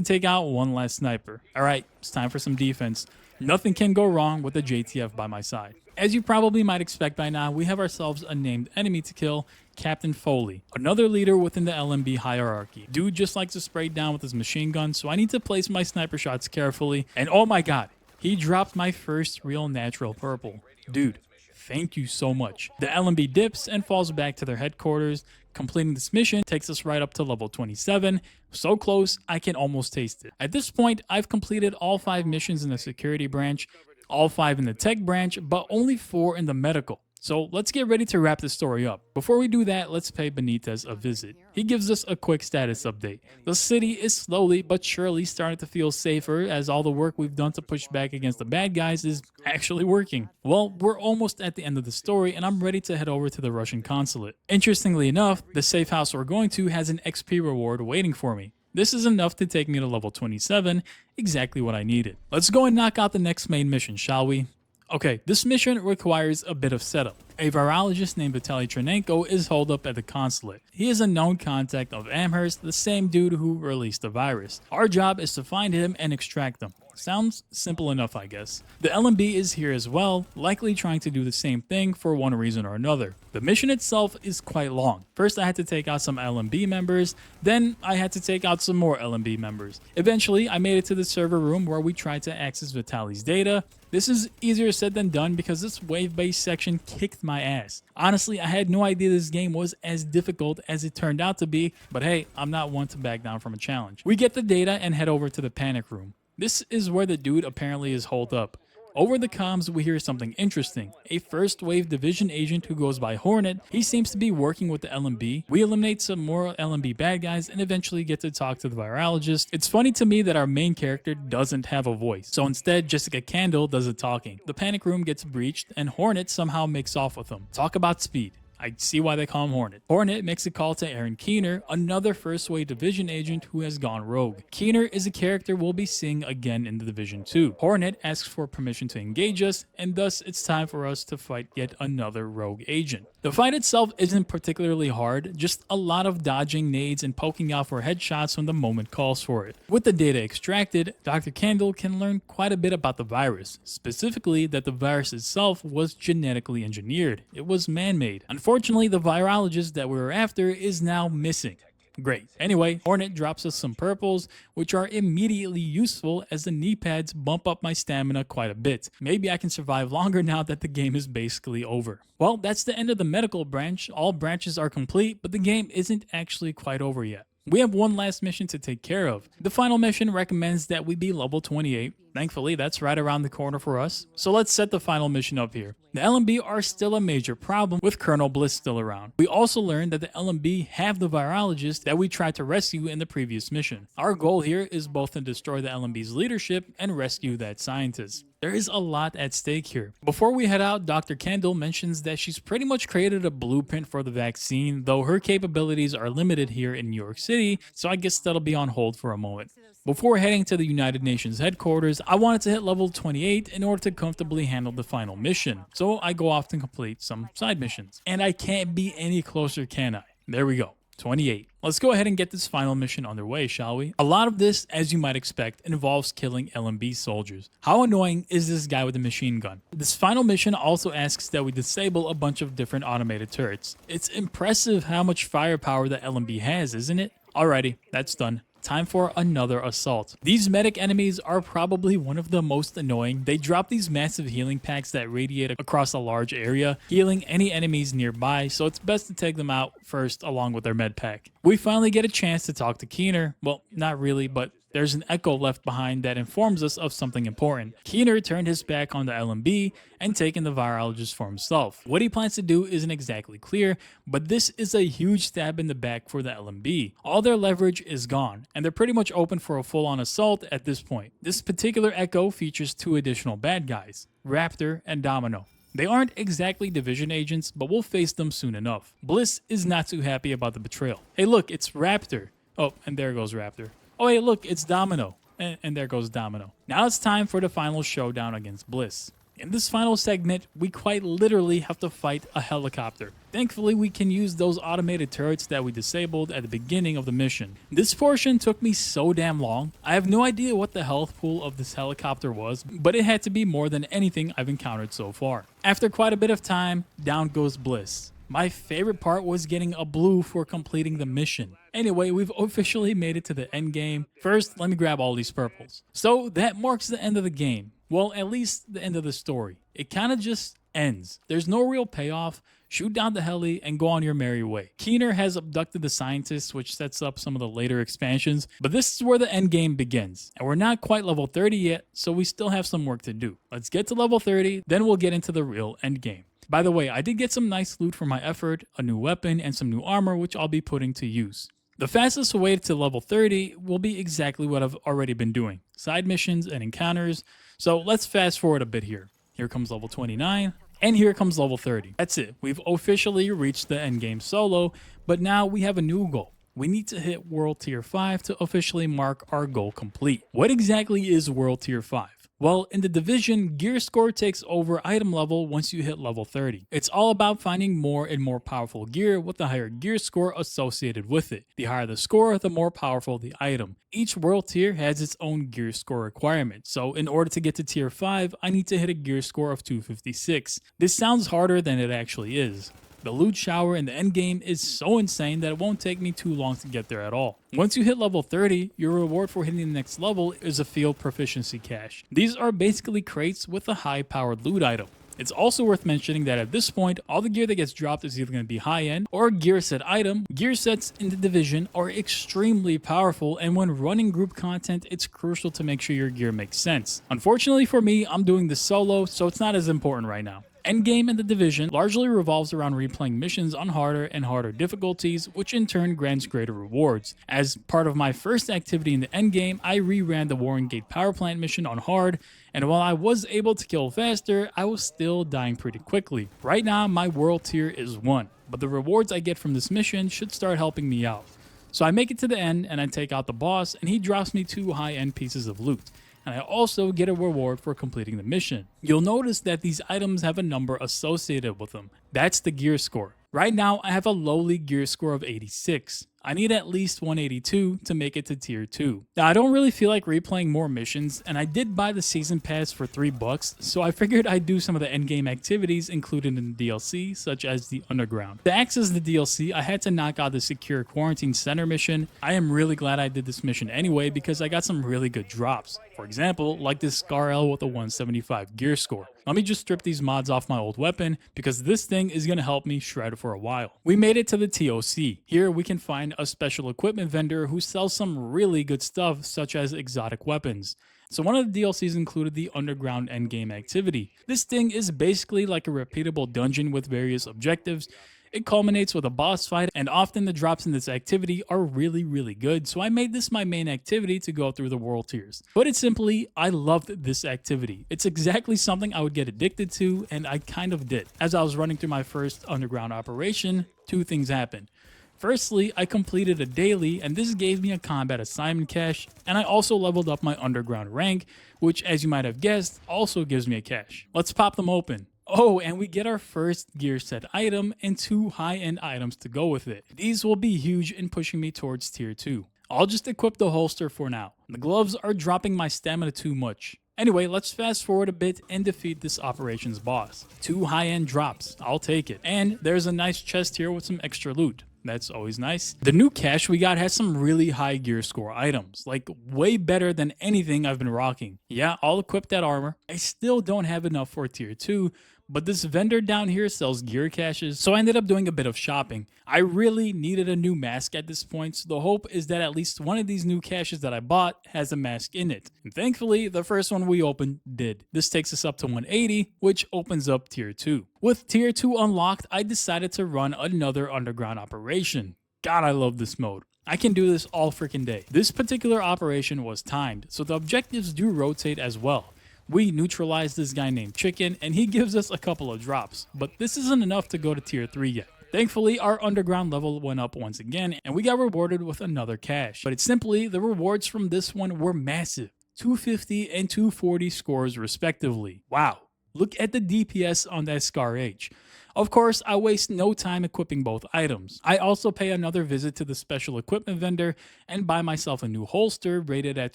take out one last sniper. Alright, it's time for some defense. Nothing can go wrong with the JTF by my side. As you probably might expect by now, we have ourselves a named enemy to kill, Captain Foley, another leader within the LMB hierarchy. Dude just likes to spray down with his machine gun, so I need to place my sniper shots carefully. And oh my god, he dropped my first real natural purple. Dude, thank you so much. The LMB dips and falls back to their headquarters. Completing this mission takes us right up to level 27. So close, I can almost taste it. At this point, I've completed all 5 missions in the security branch, all 5 in the tech branch, but only 4 in the medical. So let's get ready to wrap this story up. Before we do that, let's pay Benitez a visit. He gives us a quick status update. The city is slowly but surely starting to feel safer as all the work we've done to push back against the bad guys is actually working. Well, we're almost at the end of the story and I'm ready to head over to the Russian consulate. Interestingly enough, the safe house we're going to has an XP reward waiting for me. This is enough to take me to level 27, exactly what I needed. Let's go and knock out the next main mission, shall we? Okay, this mission requires a bit of setup. A virologist named Vitaly Chernenko is holed up at the consulate. He is a known contact of Amherst, the same dude who released the virus. Our job is to find him and extract him. Sounds simple enough, I guess. The LMB is here as well, likely trying to do the same thing for one reason or another. The mission itself is quite long. First I had to take out some LMB members, then I had to take out some more LMB members. Eventually I made it to the server room where we tried to access Vitaly's data. This is easier said than done because this wave-based section kicked my ass. Honestly, I had no idea this game was as difficult as it turned out to be, but hey, I'm not one to back down from a challenge. We get the data and head over to the panic room. This is where the dude apparently is holed up. Over the comms, we hear something interesting. A first wave division agent who goes by Hornet. He seems to be working with the LMB. We eliminate some more LMB bad guys and eventually get to talk to the virologist. It's funny to me that our main character doesn't have a voice. So instead, Jessica Candle does the talking. The panic room gets breached and Hornet somehow makes off with him. Talk about speed. I see why they call him Hornet. Hornet makes a call to Aaron Keener, another first wave division agent who has gone rogue. Keener is a character we'll be seeing again in the Division 2. Hornet asks for permission to engage us, and thus it's time for us to fight yet another rogue agent. The fight itself isn't particularly hard, just a lot of dodging nades and poking out for headshots when the moment calls for it. With the data extracted, Dr. Candle can learn quite a bit about the virus, specifically that the virus itself was genetically engineered. It was man-made. Unfortunately, the virologist that we were after is now missing. Great. Anyway, Hornet drops us some purples, which are immediately useful as the knee pads bump up my stamina quite a bit. Maybe I can survive longer now that the game is basically over. Well, that's the end of the medical branch. All branches are complete, but the game isn't actually quite over yet. We have one last mission to take care of. The final mission recommends that we be level 28. Thankfully, that's right around the corner for us. So let's set the final mission up here. The LMB are still a major problem with Colonel Bliss still around. We also learned that the LMB have the virologist that we tried to rescue in the previous mission. Our goal here is both to destroy the LMB's leadership and rescue that scientist. There is a lot at stake here. Before we head out, Dr. Kendall mentions that she's pretty much created a blueprint for the vaccine, though her capabilities are limited here in New York City, so I guess that'll be on hold for a moment. Before heading to the United Nations headquarters, I wanted to hit level 28 in order to comfortably handle the final mission, so I go off to complete some side missions. And I can't be any closer, can I? There we go. 28. Let's go ahead and get this final mission underway, shall we? A lot of this, as you might expect, involves killing LMB soldiers. How annoying is this guy with the machine gun? This final mission also asks that we disable a bunch of different automated turrets. It's impressive how much firepower the LMB has, isn't it? Alrighty, that's done. Time for another assault. These medic enemies are probably one of the most annoying. They drop these massive healing packs that radiate across a large area, healing any enemies nearby, so it's best to take them out first along with their med pack. We finally get a chance to talk to Keener. Well, not really, but there's an echo left behind that informs us of something important. Keener turned his back on the LMB and taken the virologist for himself. What he plans to do isn't exactly clear, but this is a huge stab in the back for the LMB. All their leverage is gone, and they're pretty much open for a full-on assault at this point. This particular echo features two additional bad guys, Raptor and Domino. They aren't exactly division agents, but we'll face them soon enough. Bliss is not too happy about the betrayal. Hey look, it's Raptor. Oh, and there goes Raptor. Oh hey look, it's Domino. And there goes Domino. Now it's time for the final showdown against Bliss. In this final segment, we quite literally have to fight a helicopter. Thankfully, we can use those automated turrets that we disabled at the beginning of the mission. This portion took me so damn long. I have no idea what the health pool of this helicopter was, but it had to be more than anything I've encountered so far. After quite a bit of time, down goes Bliss. My favorite part was getting a blue for completing the mission. Anyway, we've officially made it to the end game. First, let me grab all these purples. So that marks the end of the game. Well, at least the end of the story. It kind of just ends. There's no real payoff. Shoot down the heli and go on your merry way. Keener has abducted the scientists, which sets up some of the later expansions, but this is where the end game begins. And we're not quite level 30 yet, so we still have some work to do. Let's get to level 30, then we'll get into the real end game. By the way, I did get some nice loot for my effort, a new weapon, and some new armor, which I'll be putting to use. The fastest way to level 30 will be exactly what I've already been doing. Side missions and encounters. So let's fast forward a bit here. Here comes level 29, and here comes level 30. That's it. We've officially reached the endgame solo, but now we have a new goal. We need to hit World Tier 5 to officially mark our goal complete. What exactly is World Tier 5? Well, in the Division, gear score takes over item level once you hit level 30. It's all about finding more and more powerful gear with a higher gear score associated with it. The higher the score, the more powerful the item. Each world tier has its own gear score requirement, so in order to get to tier 5, I need to hit a gear score of 256. This sounds harder than it actually is. The loot shower in the endgame is so insane that it won't take me too long to get there at all. Once you hit level 30, your reward for hitting the next level is a field proficiency cache. These are basically crates with a high powered loot item. It's also worth mentioning that at this point, all the gear that gets dropped is either going to be high-end or a gear set item. Gear sets in the Division are extremely powerful, and when running group content, it's crucial to make sure your gear makes sense. Unfortunately for me, I'm doing this solo, so it's not as important right now. Endgame in the Division largely revolves around replaying missions on harder and harder difficulties, which in turn grants greater rewards. As part of my first activity in the endgame, I reran the Warren Gate power plant mission on hard, and while I was able to kill faster, I was still dying pretty quickly. Right now, my world tier is 1, but the rewards I get from this mission should start helping me out. So I make it to the end and I take out the boss, and he drops me 2 high-end pieces of loot. And I also get a reward for completing the mission. You'll notice that these items have a number associated with them. That's the gear score. Right now, I have a lowly gear score of 86. I need at least 182 to make it to tier 2. Now, I don't really feel like replaying more missions, and I did buy the season pass for $3, so I figured I'd do some of the endgame activities included in the DLC, such as the Underground. To access the DLC, I had to knock out the Secure Quarantine Center mission. I am really glad I did this mission anyway because I got some really good drops. For example, like this Scar L with a 175 gear score. Let me just strip these mods off my old weapon because this thing is going to help me shred for a while. We made it to the TOC. Here we can find a special equipment vendor who sells some really good stuff such as exotic weapons. So one of the DLCs included the Underground endgame activity. This thing is basically like a repeatable dungeon with various objectives. It culminates with a boss fight, and often the drops in this activity are really good, so I made this my main activity to go through the world tiers. Put it simply, I loved this activity. It's exactly something I would get addicted to, and I kind of did. As I was running through my first underground operation, 2 things happened. Firstly, I completed a daily, and this gave me a combat assignment cache, and I also leveled up my underground rank, which, as you might have guessed, also gives me a cache. Let's pop them open. Oh, and we get our first gear set item and 2 high-end items to go with it. These will be huge in pushing me towards tier 2. I'll just equip the holster for now. The gloves are dropping my stamina too much. Anyway, let's fast forward a bit and defeat this operations boss. 2 high-end drops, I'll take it. And there's a nice chest here with some extra loot. That's always nice. The new cache we got has some really high gear score items, like way better than anything I've been rocking. Yeah, I'll equip that armor. I still don't have enough for tier 2, but this vendor down here sells gear caches, so I ended up doing a bit of shopping. I really needed a new mask at this point, so the hope is that at least one of these new caches that I bought has a mask in it. And thankfully, the first one we opened did. This takes us up to 180, which opens up tier 2. With tier 2 unlocked, I decided to run another underground operation. God, I love this mode. I can do this all freaking day. This particular operation was timed, so the objectives do rotate as well. We neutralize this guy named Chicken, and he gives us a couple of drops, but this isn't enough to go to tier 3 yet. Thankfully, our underground level went up once again, and we got rewarded with another cache. But it's simply, the rewards from this one were massive. 250 and 240 scores respectively. Wow. Look at the DPS on that Scar H. Of course, I waste no time equipping both items. I also pay another visit to the special equipment vendor and buy myself a new holster rated at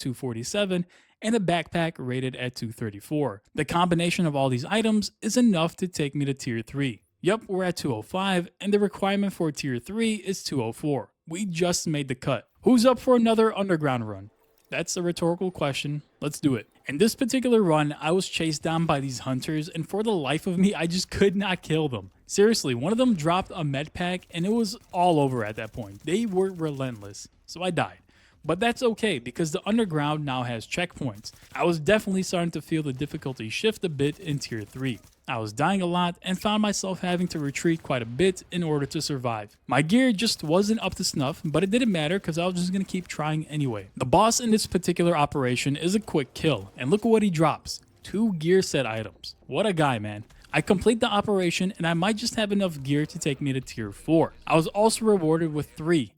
247 and a backpack rated at 234. The combination of all these items is enough to take me to tier 3. Yup, we're at 205, and the requirement for tier 3 is 204. We just made the cut. Who's up for another underground run? That's a rhetorical question. Let's do it. In this particular run, I was chased down by these hunters, and for the life of me, I just could not kill them. Seriously, one of them dropped a med pack, and it was all over at that point. They were relentless, so I died. But that's okay, because the underground now has checkpoints. I was definitely starting to feel the difficulty shift a bit in tier 3. I was dying a lot and found myself having to retreat quite a bit in order to survive. My gear just wasn't up to snuff, but it didn't matter because I was just going to keep trying anyway. The boss in this particular operation is a quick kill, and look at what he drops. 2 gear set items. What a guy, man. I complete the operation and I might just have enough gear to take me to tier 4. I was also rewarded with 3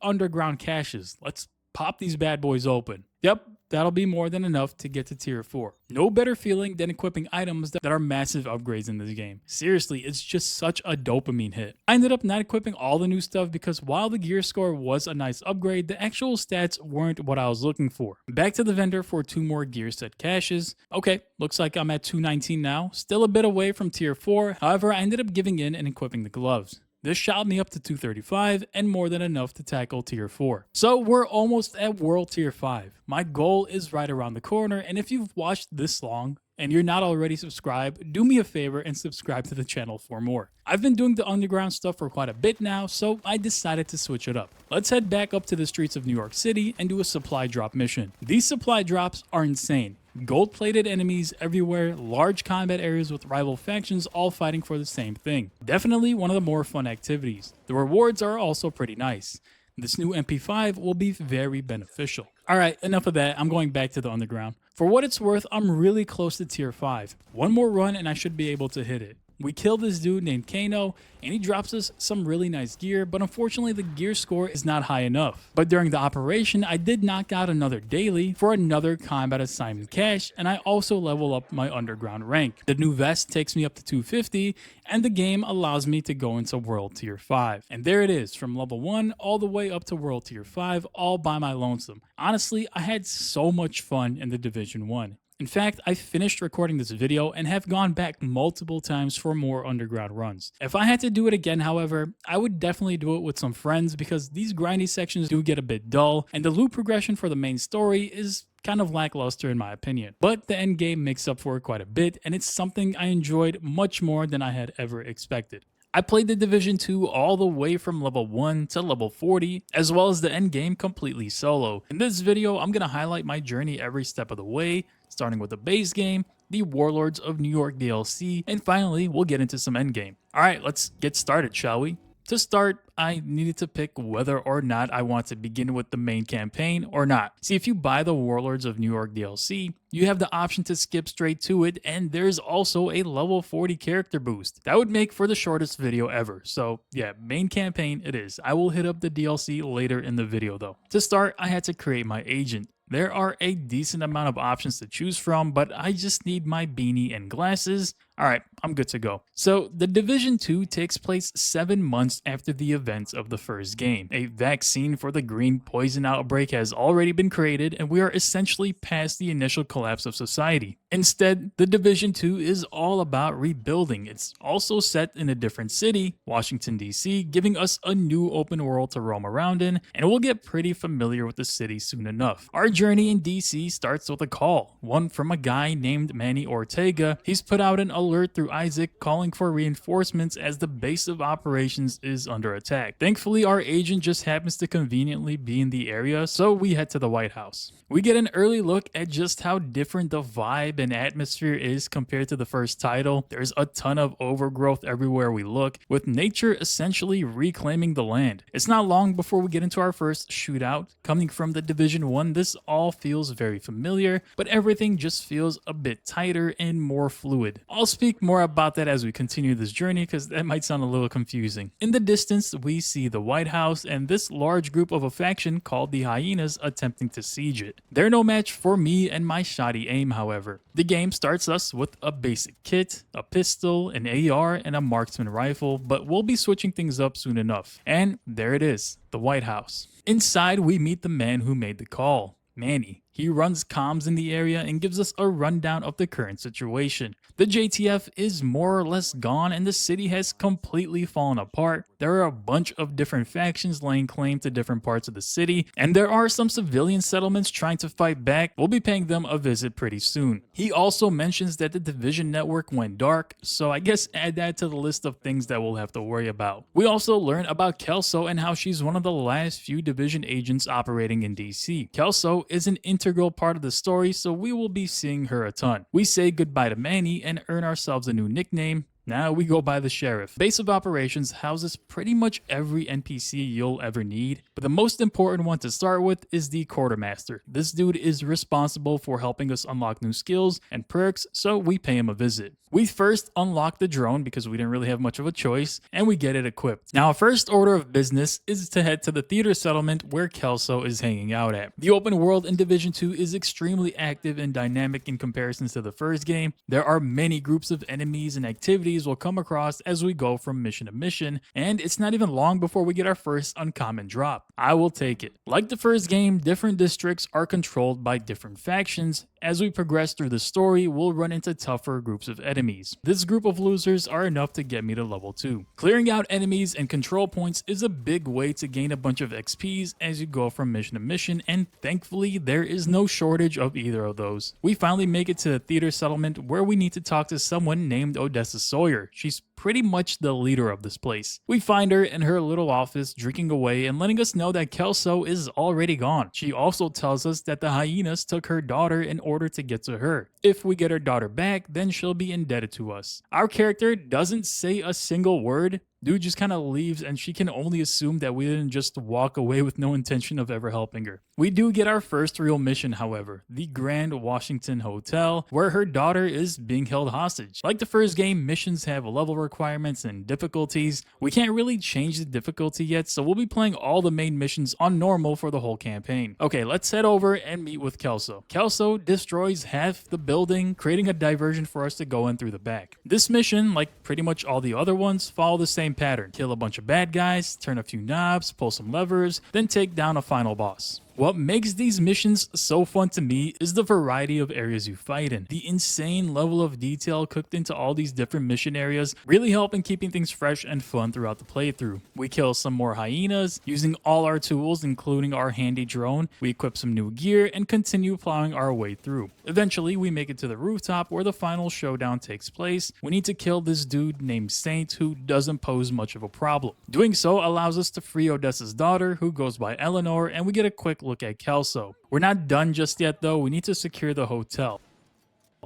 underground caches. Let's pop these bad boys open. Yep, that'll be more than enough to get to tier 4. No better feeling than equipping items that are massive upgrades in this game. Seriously, it's just such a dopamine hit. I ended up not equipping all the new stuff because while the gear score was a nice upgrade, the actual stats weren't what I was looking for. Back to the vendor for 2 more gear set caches. Okay, looks like I'm at 219 now, still a bit away from tier 4, however I ended up giving in and equipping the gloves. This shot me up to 235 and more than enough to tackle tier 4. So we're almost at world tier 5. My goal is right around the corner, and if you've watched this long and you're not already subscribed, do me a favor and subscribe to the channel for more. I've been doing the underground stuff for quite a bit now, so I decided to switch it up. Let's head back up to the streets of New York City and do a supply drop mission. These supply drops are insane. Gold-plated enemies everywhere, large combat areas with rival factions all fighting for the same thing. Definitely one of the more fun activities. The rewards are also pretty nice. This new MP5 will be very beneficial. Alright, enough of that, I'm going back to the underground. For what it's worth, I'm really close to tier 5. One more run and I should be able to hit it. We kill this dude named Kano, and he drops us some really nice gear, but unfortunately the gear score is not high enough. But during the operation, I did knock out another daily for another combat assignment cache, and I also level up my underground rank. The new vest takes me up to 250, and the game allows me to go into world tier 5. And there it is, from level 1 all the way up to world tier 5, all by my lonesome. Honestly, I had so much fun in the Division 1. In fact, I finished recording this video and have gone back multiple times for more underground runs. If I had to do it again, however, I would definitely do it with some friends because these grindy sections do get a bit dull, and the loot progression for the main story is kind of lackluster in my opinion. But the end game makes up for it quite a bit, and it's something I enjoyed much more than I had ever expected. I played the Division 2 all the way from level 1 to level 40, as well as the end game completely solo. In this video, I'm going to highlight my journey every step of the way, starting with the base game, the Warlords of New York DLC, and finally, we'll get into some endgame. Alright, let's get started, shall we? To start, I needed to pick whether or not I want to begin with the main campaign or not. See, if you buy the Warlords of New York DLC, you have the option to skip straight to it, and there's also a level 40 character boost. That would make for the shortest video ever. So yeah, main campaign it is. I will hit up the DLC later in the video though. To start, I had to create my agent. There are a decent amount of options to choose from, but I just need my beanie and glasses. Alright, I'm good to go. So, the Division 2 takes place 7 months after the events of the first game. A vaccine for the green poison outbreak has already been created, and we are essentially past the initial collapse of society. Instead, the Division 2 is all about rebuilding. It's also set in a different city, Washington DC, giving us a new open world to roam around in, and we'll get pretty familiar with the city soon enough. Our journey in DC starts with a call, one from a guy named Manny Ortega. He's put out an alert through Isaac calling for reinforcements as the base of operations is under attack. Thankfully, our agent just happens to conveniently be in the area, so we head to the White House. We get an early look at just how different the vibe and atmosphere is compared to the first title. There's a ton of overgrowth everywhere we look, with nature essentially reclaiming the land. It's not long before we get into our first shootout. Coming from the Division 1, this all feels very familiar, but everything just feels a bit tighter and more fluid. I'll speak more about that as we continue this journey because that might sound a little confusing. In the distance, we see the White House and this large group of a faction called the Hyenas attempting to siege it. They're no match for me and my shoddy aim, however. The game starts us with a basic kit, a pistol, an AR, and a marksman rifle, but we'll be switching things up soon enough. And there it is, the White House. Inside, we meet the man who made the call, Manny. He runs comms in the area and gives us a rundown of the current situation. The JTF is more or less gone and the city has completely fallen apart. There are a bunch of different factions laying claim to different parts of the city, and there are some civilian settlements trying to fight back. We'll be paying them a visit pretty soon. He also mentions that the Division network went dark, so I guess add that to the list of things that we'll have to worry about. We also learn about Kelso and how she's one of the last few Division agents operating in DC. Kelso is an integral part of the story, so we will be seeing her a ton. We say goodbye to Manny and earn ourselves a new nickname, Now we go by the sheriff. Base of operations houses pretty much every NPC you'll ever need, but the most important one to start with is the quartermaster. This dude is responsible for helping us unlock new skills and perks, so we pay him a visit. We first unlock the drone because we didn't really have much of a choice, and we get it equipped. Now, our first order of business is to head to the theater settlement where Kelso is hanging out at. The open world in Division 2 is extremely active and dynamic in comparison to the first game. There are many groups of enemies and activities we'll come across as we go from mission to mission, and it's not even long before we get our first uncommon drop. I will take it. Like the first game, different districts are controlled by different factions. As we progress through the story, we'll run into tougher groups of enemies. This group of losers are enough to get me to level 2. Clearing out enemies and control points is a big way to gain a bunch of XPs as you go from mission to mission, and thankfully there is no shortage of either of those. We finally make it to the theater settlement where we need to talk to someone named Odessa Sawyer. She's pretty much the leader of this place. We find her in her little office drinking away and letting us know that Kelso is already gone. She also tells us that the hyenas took her daughter in order to get to her. If we get her daughter back, then she'll be indebted to us. Our character doesn't say a single word. Dude just kind of leaves, and she can only assume that we didn't just walk away with no intention of ever helping her. We do get our first real mission, however, the Grand Washington Hotel, where her daughter is being held hostage. Like the first game, missions have level requirements and difficulties. We can't really change the difficulty yet, so we'll be playing all the main missions on normal for the whole campaign. Okay, let's head over and meet with Kelso. Kelso destroys half the building, creating a diversion for us to go in through the back. This mission, like pretty much all the other ones, follow the same pattern. Kill a bunch of bad guys, turn a few knobs, pull some levers, then take down a final boss. What makes these missions so fun to me is the variety of areas you fight in. The insane level of detail cooked into all these different mission areas really help in keeping things fresh and fun throughout the playthrough. We kill some more hyenas, using all our tools including our handy drone. We equip some new gear and continue plowing our way through. Eventually we make it to the rooftop where the final showdown takes place. We need to kill this dude named Saint who doesn't pose much of a problem. Doing so allows us to free Odessa's daughter, who goes by Eleanor, and we get a quick look at Kelso. We're not done just yet though, we need to secure the hotel.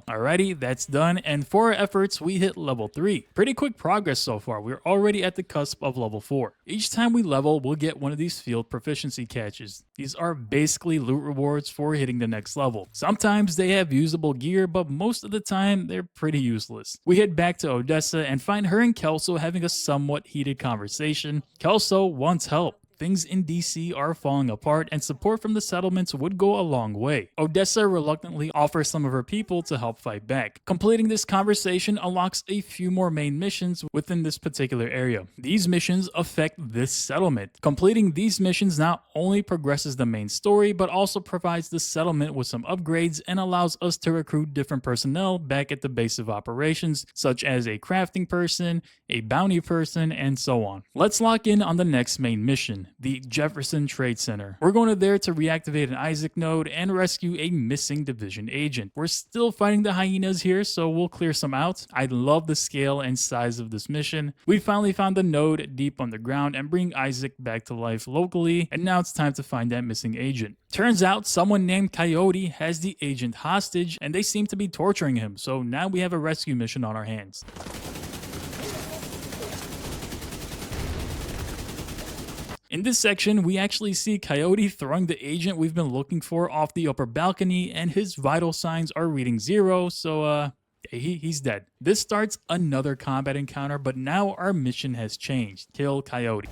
Alrighty, that's done, and for our efforts, we hit level 3. Pretty quick progress so far, we're already at the cusp of level 4. Each time we level, we'll get one of these field proficiency catches. These are basically loot rewards for hitting the next level. Sometimes they have usable gear, but most of the time, they're pretty useless. We head back to Odessa and find her and Kelso having a somewhat heated conversation. Kelso wants help. Things in DC are falling apart and support from the settlements would go a long way. Odessa reluctantly offers some of her people to help fight back. Completing this conversation unlocks a few more main missions within this particular area. These missions affect this settlement. Completing these missions not only progresses the main story, but also provides the settlement with some upgrades and allows us to recruit different personnel back at the base of operations, such as a crafting person, a bounty person, and so on. Let's lock in on the next main mission, the Jefferson Trade Center. We're going to there to reactivate an Isaac node and rescue a missing Division agent. We're still fighting the hyenas here, so we'll clear some out. I love the scale and size of this mission. We finally found the node deep underground and bring Isaac back to life locally, and now it's time to find that missing agent. Turns out someone named Coyote has the agent hostage and they seem to be torturing him, so now we have a rescue mission on our hands. In this section, we actually see Coyote throwing the agent we've been looking for off the upper balcony, and his vital signs are reading 0, so he's dead. This starts another combat encounter, but now our mission has changed. Kill Coyote.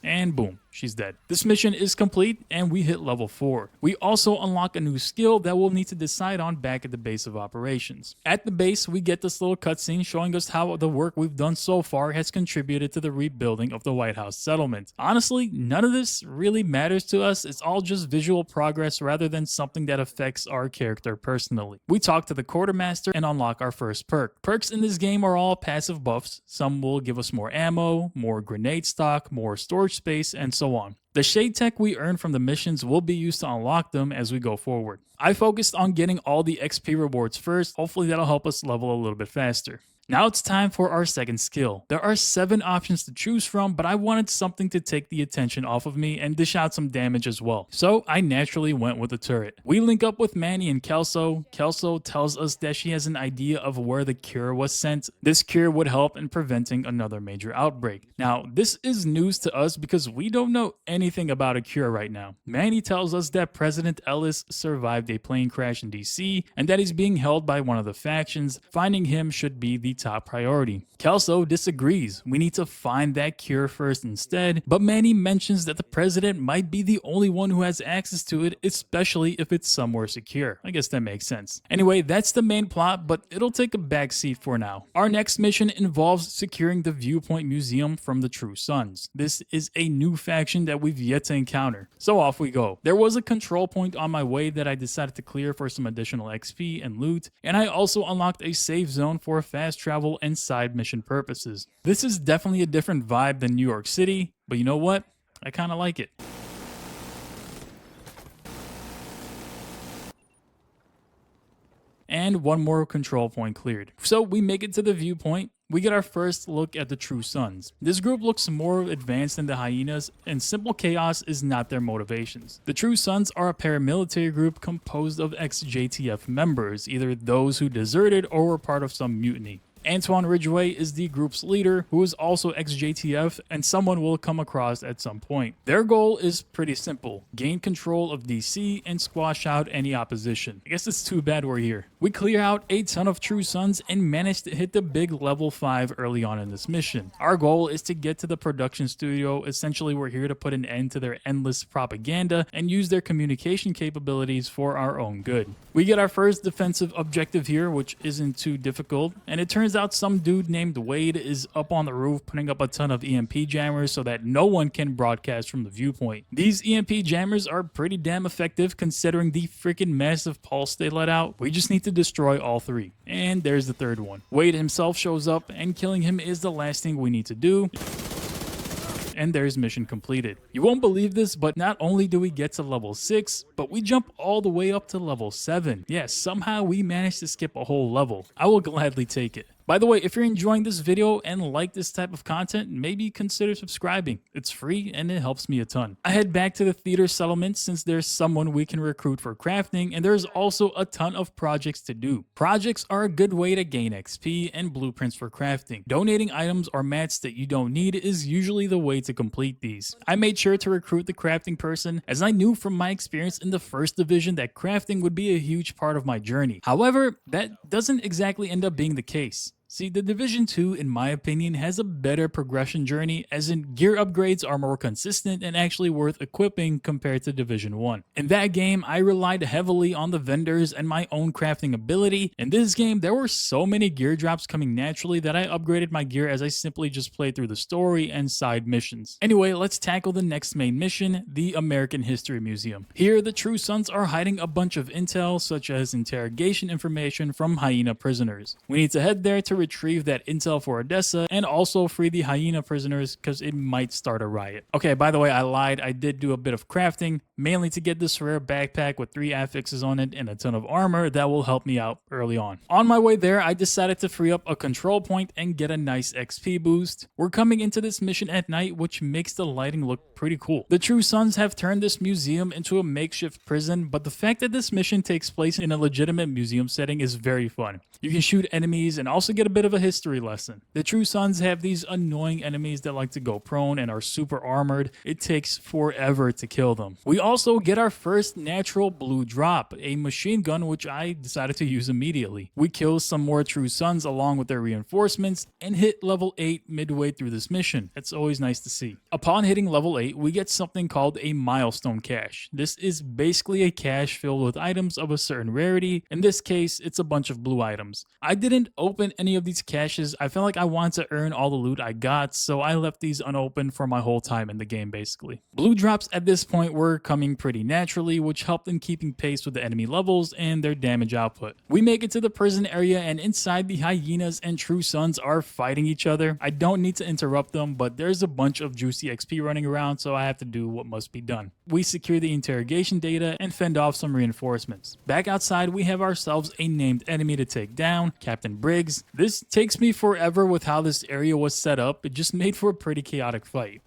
And boom, she's dead. This mission is complete and we hit level 4. We also unlock a new skill that we'll need to decide on back at the base of operations. At the base, we get this little cutscene showing us how the work we've done so far has contributed to the rebuilding of the White House settlement. Honestly, none of this really matters to us. It's all just visual progress rather than something that affects our character personally. We talk to the quartermaster and unlock our first perk. Perks in this game are all passive buffs. Some will give us more ammo, more grenade stock, more storage space, and so on. The shade tech we earn from the missions will be used to unlock them as we go forward. I focused on getting all the XP rewards first, hopefully that'll help us level a little bit faster. Now it's time for our second skill. There are 7 options to choose from, but I wanted something to take the attention off of me and dish out some damage as well. So I naturally went with the turret. We link up with Manny and Kelso. Kelso tells us that she has an idea of where the cure was sent. This cure would help in preventing another major outbreak. Now, this is news to us because we don't know anything about a cure right now. Manny tells us that President Ellis survived a plane crash in DC and that he's being held by one of the factions. Finding him should be the top priority. Kelso disagrees. We need to find that cure first instead, but Manny mentions that the president might be the only one who has access to it, especially if it's somewhere secure. I guess that makes sense. Anyway, that's the main plot, but it'll take a backseat for now. Our next mission involves securing the Viewpoint Museum from the True Sons. This is a new faction that we've yet to encounter. So off we go. There was a control point on my way that I decided to clear for some additional XP and loot, and I also unlocked a safe zone for fast travel and side mission purposes. This is definitely a different vibe than New York City, but you know what? I kind of like it. And one more control point cleared. So we make it to the viewpoint. We get our first look at the True Sons. This group looks more advanced than the Hyenas, and simple chaos is not their motivations. The True Sons are a paramilitary group composed of ex-JTF members, either those who deserted or were part of some mutiny. Antoine Ridgway is the group's leader, who is also ex-JTF, and someone we'll come across at some point. Their goal is pretty simple: gain control of DC and squash out any opposition. I guess it's too bad we're here. We clear out a ton of True Sons and manage to hit the big level 5 early on in this mission. Our goal is to get to the production studio. Essentially, we're here to put an end to their endless propaganda and use their communication capabilities for our own good. We get our first defensive objective here, which isn't too difficult, and it turns out some dude named Wade is up on the roof putting up a ton of EMP jammers so that no one can broadcast from the viewpoint. These EMP jammers are pretty damn effective considering the freaking massive pulse they let out. We just need to destroy all 3. And there's the third one. Wade himself shows up, and killing him is the last thing we need to do. And there's mission completed. You won't believe this, but not only do we get to level 6, but we jump all the way up to level 7. Yes, somehow we managed to skip a whole level. I will gladly take it. By the way, if you're enjoying this video and like this type of content, maybe consider subscribing. It's free and it helps me a ton. I head back to the theater settlement since there's someone we can recruit for crafting, and there's also a ton of projects to do. Projects are a good way to gain XP and blueprints for crafting. Donating items or mats that you don't need is usually the way to complete these. I made sure to recruit the crafting person, as I knew from my experience in the first division that crafting would be a huge part of my journey. However, that doesn't exactly end up being the case. See, the Division 2, in my opinion, has a better progression journey, as in gear upgrades are more consistent and actually worth equipping compared to Division 1. In that game, I relied heavily on the vendors and my own crafting ability. In this game, there were so many gear drops coming naturally that I upgraded my gear as I simply just played through the story and side missions. Anyway, let's tackle the next main mission, the American History Museum. Here, the True Sons are hiding a bunch of intel, such as interrogation information from Hyena prisoners. We need to head there to retrieve that intel for Odessa and also free the Hyena prisoners because it might start a riot. Okay, by the way, I lied. I did do a bit of crafting, mainly to get this rare backpack with 3 affixes on it and a ton of armor that will help me out early on. On my way there, I decided to free up a control point and get a nice XP boost. We're coming into this mission at night, which makes the lighting look pretty cool. The True Sons have turned this museum into a makeshift prison, but the fact that this mission takes place in a legitimate museum setting is very fun. You can shoot enemies and also get a bit of a history lesson. The True Sons have these annoying enemies that like to go prone and are super armored. It takes forever to kill them. We also get our first natural blue drop, a machine gun, which I decided to use immediately. We kill some more True Sons along with their reinforcements and hit level 8 midway through this mission. It's always nice to see. Upon hitting level 8, we get something called a milestone cache. This is basically a cache filled with items of a certain rarity. In this case, it's a bunch of blue items. I didn't open any of these caches. I felt like I wanted to earn all the loot I got, so I left these unopened for my whole time in the game basically. Blue drops at this point were coming coming pretty naturally, which helped in keeping pace with the enemy levels and their damage output. We make it to the prison area, and inside the hyenas and True Sons are fighting each other. I don't need to interrupt them, but there's a bunch of juicy XP running around, so I have to do what must be done. We secure the interrogation data and fend off some reinforcements. Back outside, we have ourselves a named enemy to take down, Captain Briggs. This takes me forever with how this area was set up. It just made for a pretty chaotic fight.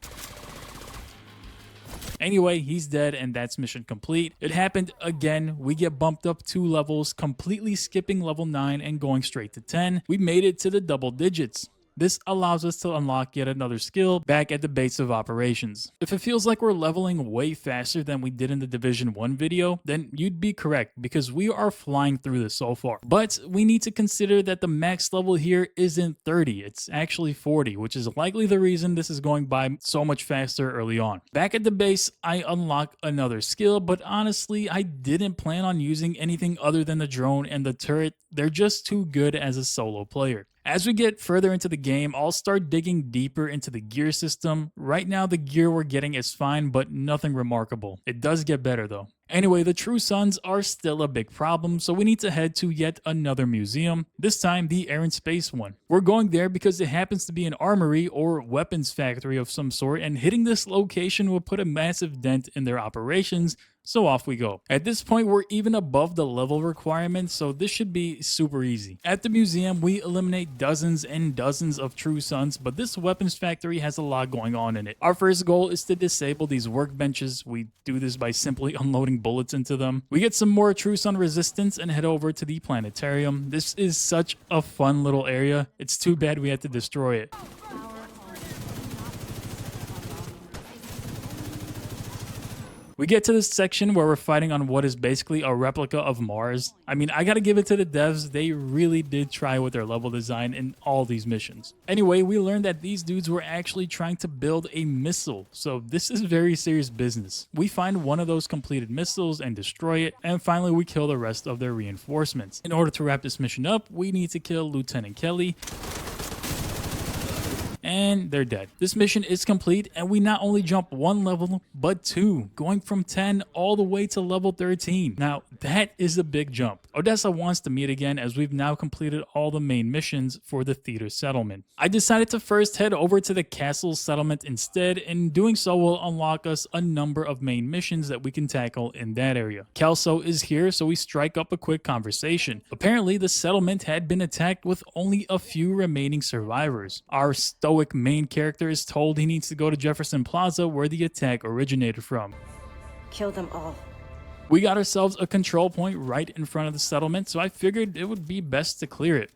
Anyway, he's dead, and that's mission complete. It happened again. We get bumped up 2 levels, completely skipping level 9 and going straight to 10. We made it to the double digits. This allows us to unlock yet another skill back at the base of operations. If it feels like we're leveling way faster than we did in the Division 1 video, then you'd be correct, because we are flying through this so far. But we need to consider that the max level here isn't 30, it's actually 40, which is likely the reason this is going by so much faster early on. Back at the base, I unlock another skill, but honestly, I didn't plan on using anything other than the drone and the turret. They're just too good as a solo player. As we get further into the game, I'll start digging deeper into the gear system. Right now, the gear we're getting is fine, but nothing remarkable. It does get better though. Anyway, the True Sons are still a big problem, so we need to head to yet another museum, this time the Air and Space one. We're going there because it happens to be an armory or weapons factory of some sort, and hitting this location will put a massive dent in their operations, so off we go. At this point, we're even above the level requirement, so this should be super easy. At the museum, we eliminate dozens and dozens of True Sons, but this weapons factory has a lot going on in it. Our first goal is to disable these workbenches. We do this by simply unloading bullets into them. We get some more True Sun resistance and head over to the planetarium. This is such a fun little area. It's too bad we had to destroy it. We get to this section where we're fighting on what is basically a replica of Mars. I mean, I gotta give it to the devs. They really did try with their level design in all these missions. Anyway, we learned that these dudes were actually trying to build a missile. So this is very serious business. We find one of those completed missiles and destroy it. And finally, we kill the rest of their reinforcements. In order to wrap this mission up, we need to kill Lieutenant Kelly. And they're dead. This mission is complete, and we not only jump 1 level, but 2, going from 10 all the way to level 13. Now, that is a big jump. Odessa wants to meet again, as we've now completed all the main missions for the theater settlement. I decided to first head over to the castle settlement instead, and doing so will unlock us a number of main missions that we can tackle in that area. Kelso is here, so we strike up a quick conversation. Apparently, the settlement had been attacked with only a few remaining survivors. Our stoic main character is told he needs to go to Jefferson Plaza, where the attack originated from. Kill them all. We got ourselves a control point right in front of the settlement, so I figured it would be best to clear it.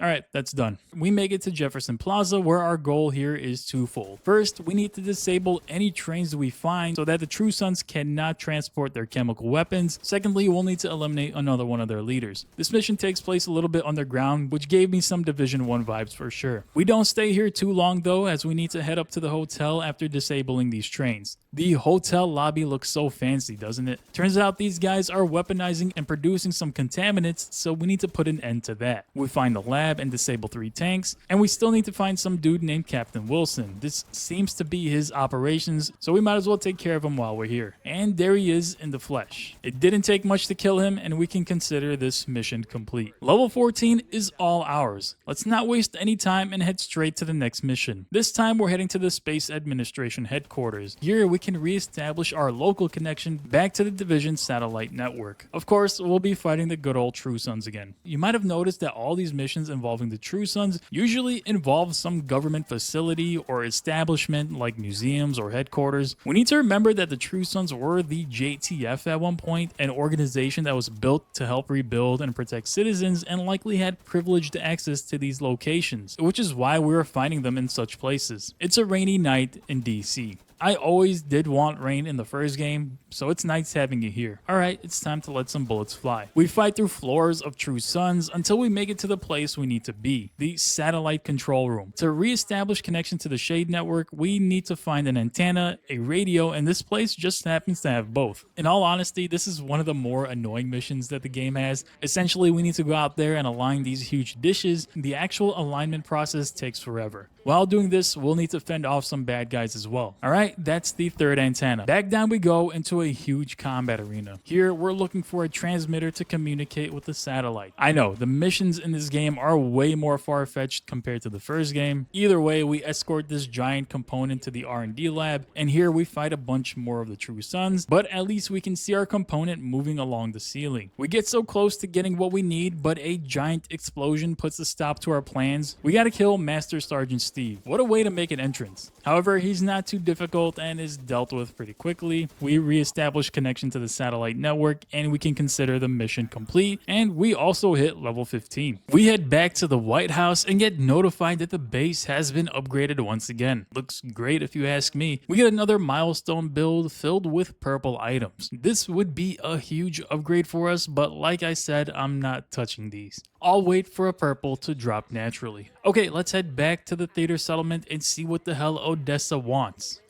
Alright, that's done. We make it to Jefferson Plaza, where our goal here is twofold. First, we need to disable any trains we find so that the True Sons cannot transport their chemical weapons. Secondly, we'll need to eliminate another one of their leaders. This mission takes place a little bit underground, which gave me some Division 1 vibes for sure. We don't stay here too long though, as we need to head up to the hotel after disabling these trains. The hotel lobby looks so fancy, doesn't it? Turns out these guys are weaponizing and producing some contaminants, so we need to put an end to that. We find the lab and disable 3 tanks, and we still need to find some dude named Captain Wilson. This seems to be his operations, so we might as well take care of him while we're here. And there he is in the flesh. It didn't take much to kill him, and we can consider this mission complete. Level 14 is all ours. Let's not waste any time and head straight to the next mission. This time we're heading to the Space Administration headquarters. Here we can re-establish our local connection back to the Division satellite network. Of course, we'll be fighting the good old True Sons again. You might have noticed that all these missions involving the True Sons usually involve some government facility or establishment like museums or headquarters. We need to remember that the True Sons were the JTF at one point, an organization that was built to help rebuild and protect citizens and likely had privileged access to these locations, which is why we were finding them in such places. It's a rainy night in DC. I always did want rain in the first game, so it's nice having it here. Alright, it's time to let some bullets fly. We fight through floors of true suns until we make it to the place we need to be, the satellite control room. To re-establish connection to the Shade network, we need to find an antenna, a radio, and this place just happens to have both. In all honesty, this is one of the more annoying missions that the game has. Essentially, we need to go out there and align these huge dishes. The actual alignment process takes forever. While doing this, we'll need to fend off some bad guys as well. Alright, that's the third antenna. Back down we go into a huge combat arena. Here, we're looking for a transmitter to communicate with the satellite. I know, the missions in this game are way more far-fetched compared to the first game. Either way, we escort this giant component to the R&D lab, and here we fight a bunch more of the true suns, but at least we can see our component moving along the ceiling. We get so close to getting what we need, but a giant explosion puts a stop to our plans. We gotta kill Master Sergeant Steve. What a way to make an entrance. However, he's not too difficult and is dealt with pretty quickly. We re-establish connection to the satellite network and we can consider the mission complete, and we also hit level 15. We head back to the White House and get notified that the base has been upgraded once again. Looks great if you ask me. We get another milestone build filled with purple items. This would be a huge upgrade for us, but like I said, I'm not touching these. I'll wait for a purple to drop naturally. Okay, let's head back to the theater settlement and see what the hell Odessa wants.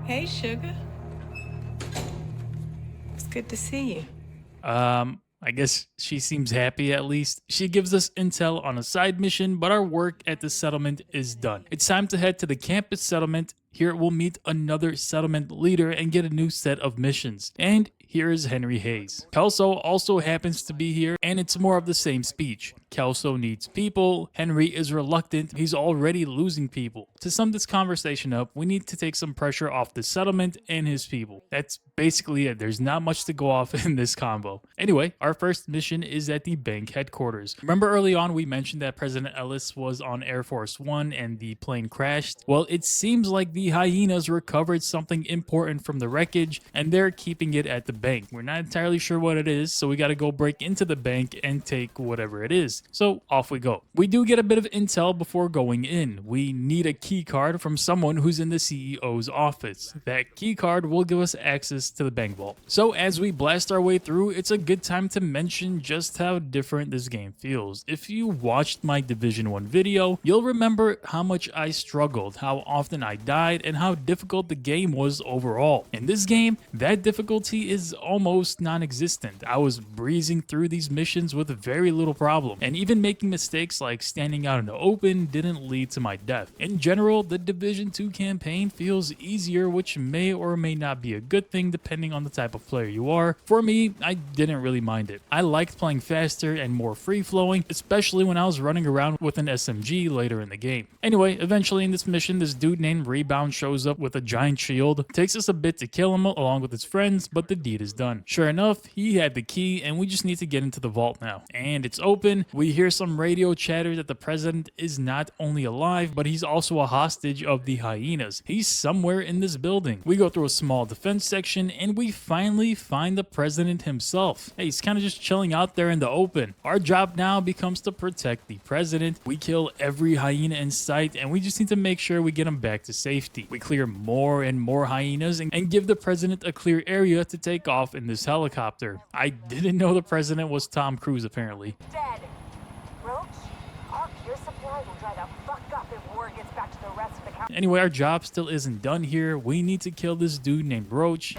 Hey, sugar. It's good to see you. I guess she seems happy at least. She gives us intel on a side mission, but our work at the settlement is done. It's time to head to the campus settlement. Here we'll meet another settlement leader and get a new set of missions. And here is Henry Hayes. Kelso also happens to be here, and it's more of the same speech. Kelso needs people. Henry is reluctant. He's already losing people. To sum this conversation up, we need to take some pressure off the settlement and his people. That's basically it. There's not much to go off in this combo. Anyway, our first mission is at the bank headquarters. Remember early on we mentioned that President Ellis was on Air Force One and the plane crashed? Well, it seems like the hyenas recovered something important from the wreckage and they're keeping it at the bank. We're not entirely sure what it is, so we gotta go break into the bank and take whatever it is. So off we go. We do get a bit of intel before going in. We need a key card from someone who's in the CEO's office. That key card will give us access to the bank vault. So as we blast our way through, it's a good time to mention just how different this game feels. If you watched my Division 1 video, you'll remember how much I struggled, how often I died, and how difficult the game was overall. In this game, that difficulty is almost non-existent. I was breezing through these missions with very little problem, and even making mistakes like standing out in the open didn't lead to my death. In general, the Division 2 campaign feels easier, which may or may not be a good thing depending on the type of player you are. For me, I didn't really mind it. I liked playing faster and more free-flowing, especially when I was running around with an SMG later in the game. Anyway, eventually in this mission, this dude named Rebound shows up with a giant shield. Takes us a bit to kill him along with his friends, but the deed is done. Sure enough, he had the key and we just need to get into the vault now. And it's open. We hear some radio chatter that the president is not only alive, but he's also a hostage of the hyenas. He's somewhere in this building. We go through a small defense section and we finally find the president himself. Hey, he's kind of just chilling out there in the open. Our job now becomes to protect the president. We kill every hyena in sight and we just need to make sure we get him back to safety. We clear more and more hyenas and give the president a clear area to take off in this helicopter. I didn't know the president was Tom Cruise apparently. Dead. Roach, our gear supply will dry the fuck up if word gets back to the rest of the country. Anyway, our job still isn't done here. We need to kill this dude named Roach.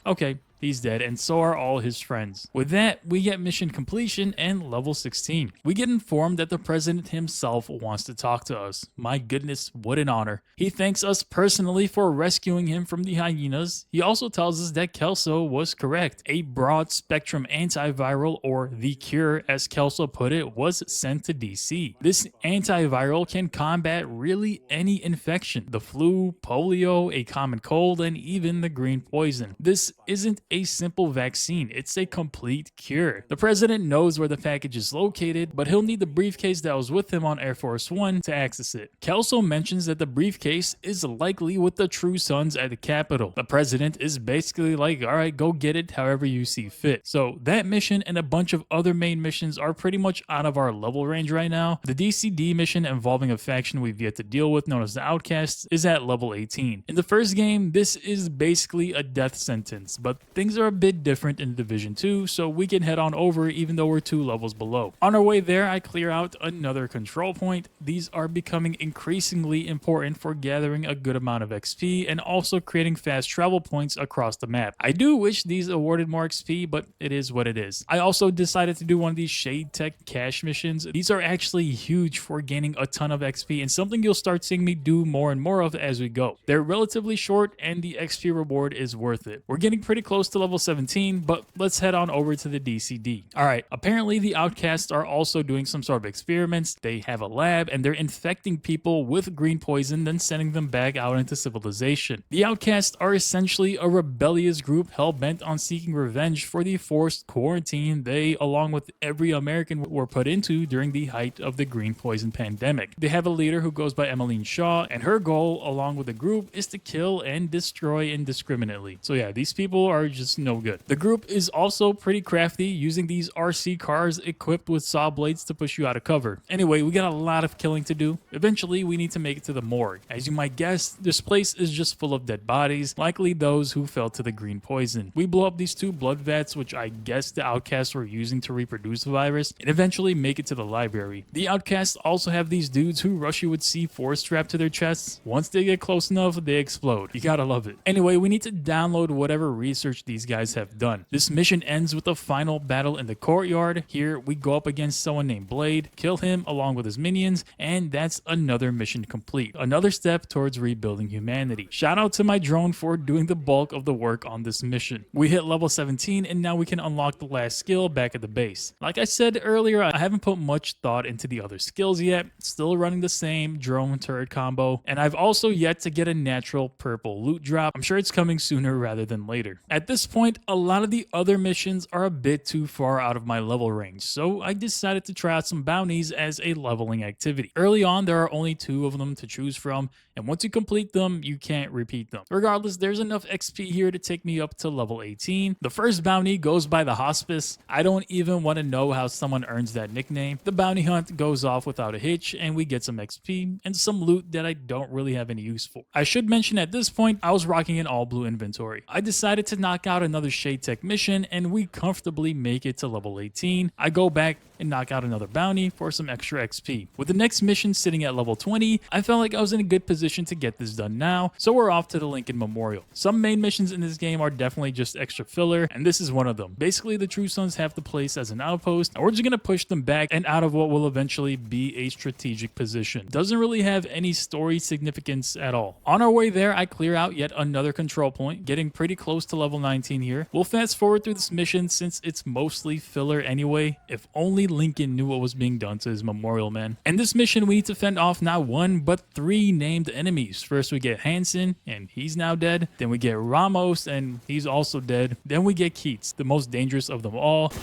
Okay, he's dead, and so are all his friends. With that, we get mission completion and level 16. We get informed that the president himself wants to talk to us. My goodness, what an honor. He thanks us personally for rescuing him from the hyenas. He also tells us that Kelso was correct. A broad spectrum antiviral, or the cure as Kelso put it, was sent to DC. This antiviral can combat really any infection. The flu, polio, a common cold, and even the green poison. This isn't a simple vaccine. It's a complete cure. The president knows where the package is located, but he'll need the briefcase that was with him on Air Force One to access it. Kelso mentions that the briefcase is likely with the true sons at the Capitol. The president is basically like, alright, go get it however you see fit. So that mission and a bunch of other main missions are pretty much out of our level range right now. The DCD mission involving a faction we've yet to deal with known as the Outcasts is at level 18. In the first game, this is basically a death sentence, but things are a bit different in Division 2, so we can head on over even though we're 2 levels below. On our way there, I clear out another control point. These are becoming increasingly important for gathering a good amount of XP and also creating fast travel points across the map. I do wish these awarded more XP, but it is what it is. I also decided to do one of these Shade Tech cash missions. These are actually huge for gaining a ton of XP and something you'll start seeing me do more and more of as we go. They're relatively short and the XP reward is worth it. We're getting pretty close to level 17, but let's head on over to the DCD. Alright, apparently the Outcasts are also doing some sort of experiments. They have a lab and they're infecting people with green poison, then sending them back out into civilization. The Outcasts are essentially a rebellious group hell-bent on seeking revenge for the forced quarantine they, along with every American, were put into during the height of the green poison pandemic. They have a leader who goes by Emmeline Shaw, and her goal, along with the group, is to kill and destroy indiscriminately. So yeah, these people are just no good. The group is also pretty crafty, using these RC cars equipped with saw blades to push you out of cover. Anyway, we got a lot of killing to do. Eventually, we need to make it to the morgue. As you might guess, this place is just full of dead bodies, likely those who fell to the green poison. We blow up these 2 blood vats, which I guess the Outcasts were using to reproduce the virus, and eventually make it to the library. The Outcasts also have these dudes who rush you with C4 strapped to their chests. Once they get close enough, they explode. You gotta love it. Anyway, we need to download whatever research these guys have done. This mission ends with a final battle in the courtyard. Here, we go up against someone named Blade, kill him along with his minions, and that's another mission complete. Another step towards rebuilding humanity. Shout out to my drone for doing the bulk of the work on this mission. We hit level 17 and now we can unlock the last skill back at the base. Like I said earlier, I haven't put much thought into the other skills yet. Still running the same drone turret combo, and I've also yet to get a natural purple loot drop. I'm sure it's coming sooner rather than later. At this point, a lot of the other missions are a bit too far out of my level range, so I decided to try out some bounties as a leveling activity. Early on, there are only 2 of them to choose from, and once you complete them, you can't repeat them. Regardless, there's enough XP here to take me up to level 18. The first bounty goes by the Hospice. I don't even want to know how someone earns that nickname. The bounty hunt goes off without a hitch, and we get some XP and some loot that I don't really have any use for. I should mention at this point, I was rocking an all blue inventory. I decided to knock out another Shade Tech mission, and we comfortably make it to level 18. I go back and knock out another bounty for some extra XP. With the next mission sitting at level 20, I felt like I was in a good position to get this done now, so we're off to the Lincoln Memorial. Some main missions in this game are definitely just extra filler, and this is one of them. Basically, the True Sons have the place as an outpost, and we're just gonna push them back and out of what will eventually be a strategic position. Doesn't really have any story significance at all. On our way there, I clear out yet another control point, getting pretty close to level 19 here. We'll fast forward through this mission since it's mostly filler anyway. If only Lincoln knew what was being done to his memorial, man. And this mission, we need to fend off not 1, but 3 named enemies. First, we get Hansen, and he's now dead. Then we get Ramos, and he's also dead. Then we get Keats, the most dangerous of them all.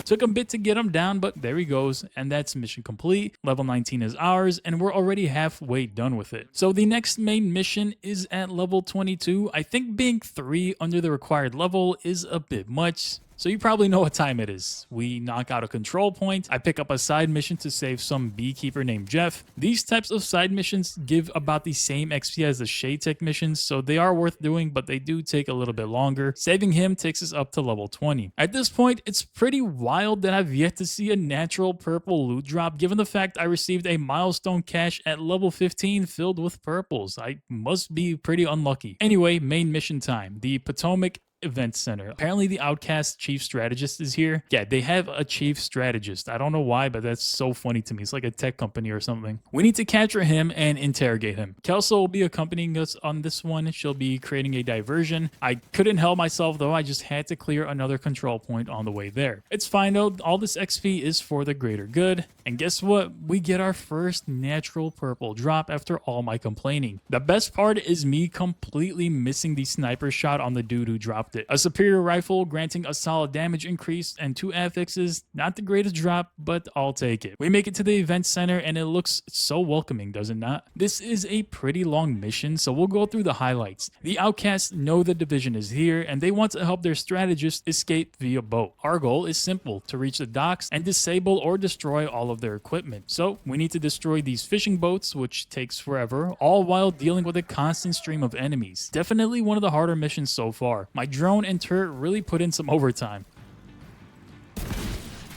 Took a bit to get him down, but there he goes, and that's mission complete. Level 19 is ours, and we're already halfway done with it. So the next main mission is at level 22. I think being 3 under the required level is a bit much. So you probably know what time it is. We knock out a control point. I pick up a side mission to save some beekeeper named Jeff. These types of side missions give about the same XP as the Shade Tech missions, so they are worth doing, but they do take a little bit longer. Saving him takes us up to level 20. At this point, it's pretty wild that I've yet to see a natural purple loot drop, given the fact I received a milestone cache at level 15 filled with purples. I must be pretty unlucky. Anyway, main mission time. The Potomac Event Center. Apparently the Outcast chief strategist is here. Yeah, they have a chief strategist. I don't know why, but that's so funny to me. It's like a tech company or something. We need to capture him and interrogate him. Kelso will be accompanying us on this one. She'll be creating a diversion. I couldn't help myself though. I just had to clear another control point on the way there. It's fine though. All this XP is for the greater good. And guess what? We get our first natural purple drop after all my complaining. The best part is me completely missing the sniper shot on the dude who dropped it. A superior rifle granting a solid damage increase and 2 affixes. Not the greatest drop, but I'll take it. We make it to the event center and it looks so welcoming, does it not? This is a pretty long mission, so we'll go through the highlights. The outcasts know the division is here and they want to help their strategist escape via boat. Our goal is simple: to reach the docks and disable or destroy all of their equipment. So we need to destroy these fishing boats, which takes forever, all while dealing with a constant stream of enemies. Definitely one of the harder missions so far. My drone and turret really put in some overtime.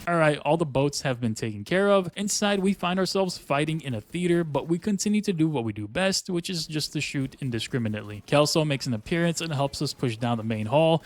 Alright, all the boats have been taken care of. Inside, we find ourselves fighting in a theater, but we continue to do what we do best, which is just to shoot indiscriminately. Kelso makes an appearance and helps us push down the main hall.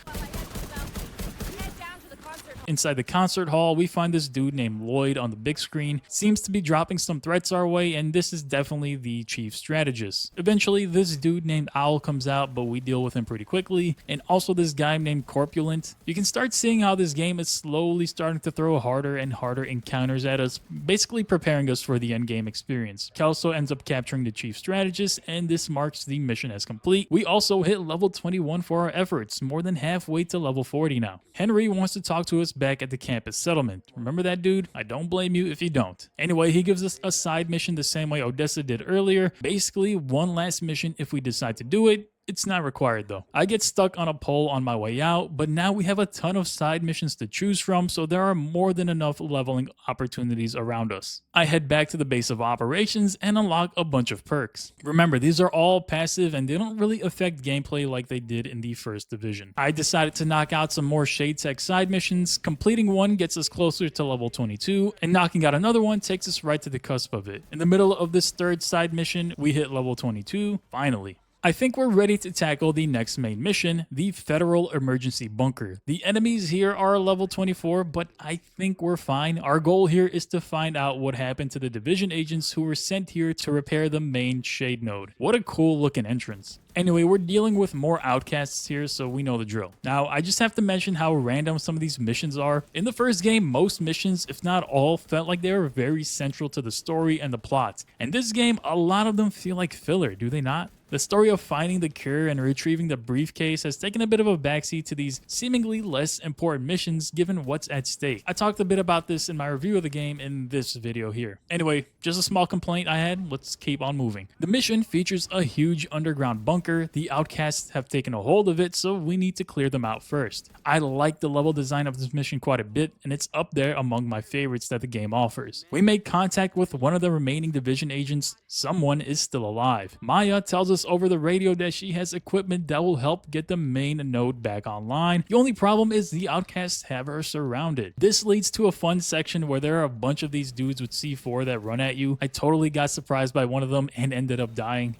Inside the concert hall, we find this dude named Lloyd on the big screen. Seems to be dropping some threats our way, and this is definitely the chief strategist. Eventually, this dude named Owl comes out, but we deal with him pretty quickly. And also this guy named Corpulent. You can start seeing how this game is slowly starting to throw harder and harder encounters at us, basically preparing us for the endgame experience. Kelso ends up capturing the chief strategist, and this marks the mission as complete. We also hit level 21 for our efforts, more than halfway to level 40 now. Henry wants to talk to us back at the campus settlement. Remember that dude? I don't blame you if you don't. Anyway, he gives us a side mission the same way Odessa did earlier. Basically, one last mission if we decide to do it. It's not required though. I get stuck on a pole on my way out, but now we have a ton of side missions to choose from, so there are more than enough leveling opportunities around us. I head back to the base of operations and unlock a bunch of perks. Remember, these are all passive and they don't really affect gameplay like they did in the first division. I decided to knock out some more Shade Tech side missions. Completing one gets us closer to level 22, and knocking out another one takes us right to the cusp of it. In the middle of this third side mission, we hit level 22, finally. I think we're ready to tackle the next main mission, the Federal Emergency Bunker. The enemies here are level 24, but I think we're fine. Our goal here is to find out what happened to the Division agents who were sent here to repair the main Shade node. What a cool looking entrance. Anyway, we're dealing with more outcasts here, so we know the drill. Now, I just have to mention how random some of these missions are. In the first game, most missions, if not all, felt like they were very central to the story and the plot. And this game, a lot of them feel like filler, do they not? The story of finding the cure and retrieving the briefcase has taken a bit of a backseat to these seemingly less important missions given what's at stake. I talked a bit about this in my review of the game in this video here. Anyway, just a small complaint I had, let's keep on moving. The mission features a huge underground bunker. The outcasts have taken a hold of it, so we need to clear them out first. I like the level design of this mission quite a bit, and it's up there among my favorites that the game offers. We make contact with one of the remaining Division agents. Someone is still alive. Maya tells us over the radio that she has equipment that will help get the main node back online. The only problem is the outcasts have her surrounded. This leads to a fun section where there are a bunch of these dudes with C4 that run at you. I totally got surprised by one of them and ended up dying.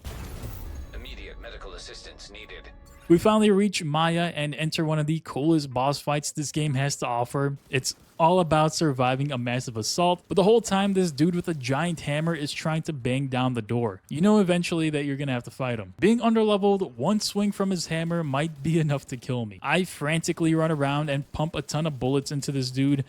Immediate medical assistance needed. We finally reach Maya and enter one of the coolest boss fights this game has to offer. It's all about surviving a massive assault, but the whole time this dude with a giant hammer is trying to bang down the door. You know eventually that you're gonna have to fight him. Being underleveled, one swing from his hammer might be enough to kill me. I frantically run around and pump a ton of bullets into this dude.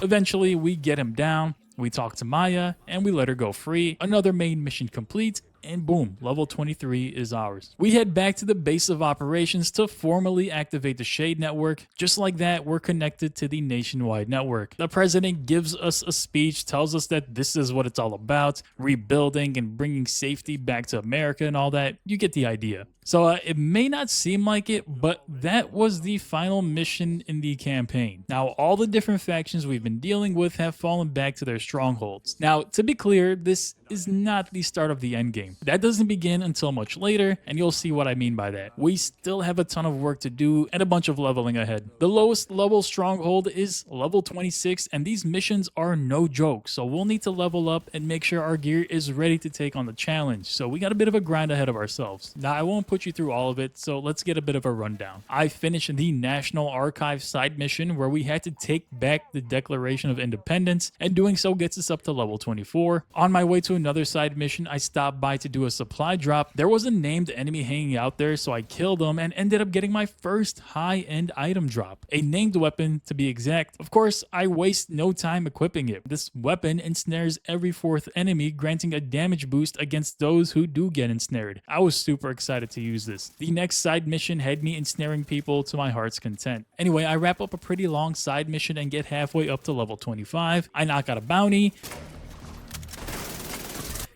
Eventually, we get him down. We talk to Maya, and we let her go free. Another main mission complete, and boom, level 23 is ours. We head back to the base of operations to formally activate the Shade network. Just like that, we're connected to the nationwide network. The president gives us a speech, tells us that this is what it's all about, rebuilding and bringing safety back to America and all that. You get the idea. So it may not seem like it, but that was the final mission in the campaign. Now, all the different factions we've been dealing with have fallen back to their strongholds. Now, to be clear, this is not the start of the endgame. That doesn't begin until much later, and you'll see what I mean by that. We still have a ton of work to do and a bunch of leveling ahead. The lowest level stronghold is level 26, and these missions are no joke, so we'll need to level up and make sure our gear is ready to take on the challenge. So we got a bit of a grind ahead of ourselves. Now, I won't put you through all of it, so let's get a bit of a rundown. I finished the National Archives side mission where we had to take back the Declaration of Independence, and doing so gets us up to level 24. On my way to another side mission, I stopped by to do a supply drop. There was a named enemy hanging out there, so I killed him and ended up getting my first high-end item drop. A named weapon, to be exact. Of course, I waste no time equipping it. This weapon ensnares every fourth enemy, granting a damage boost against those who do get ensnared. I was super excited to use this. The next side mission had me ensnaring people to my heart's content. Anyway, I wrap up a pretty long side mission and get halfway up to level 25. I knock out a bounty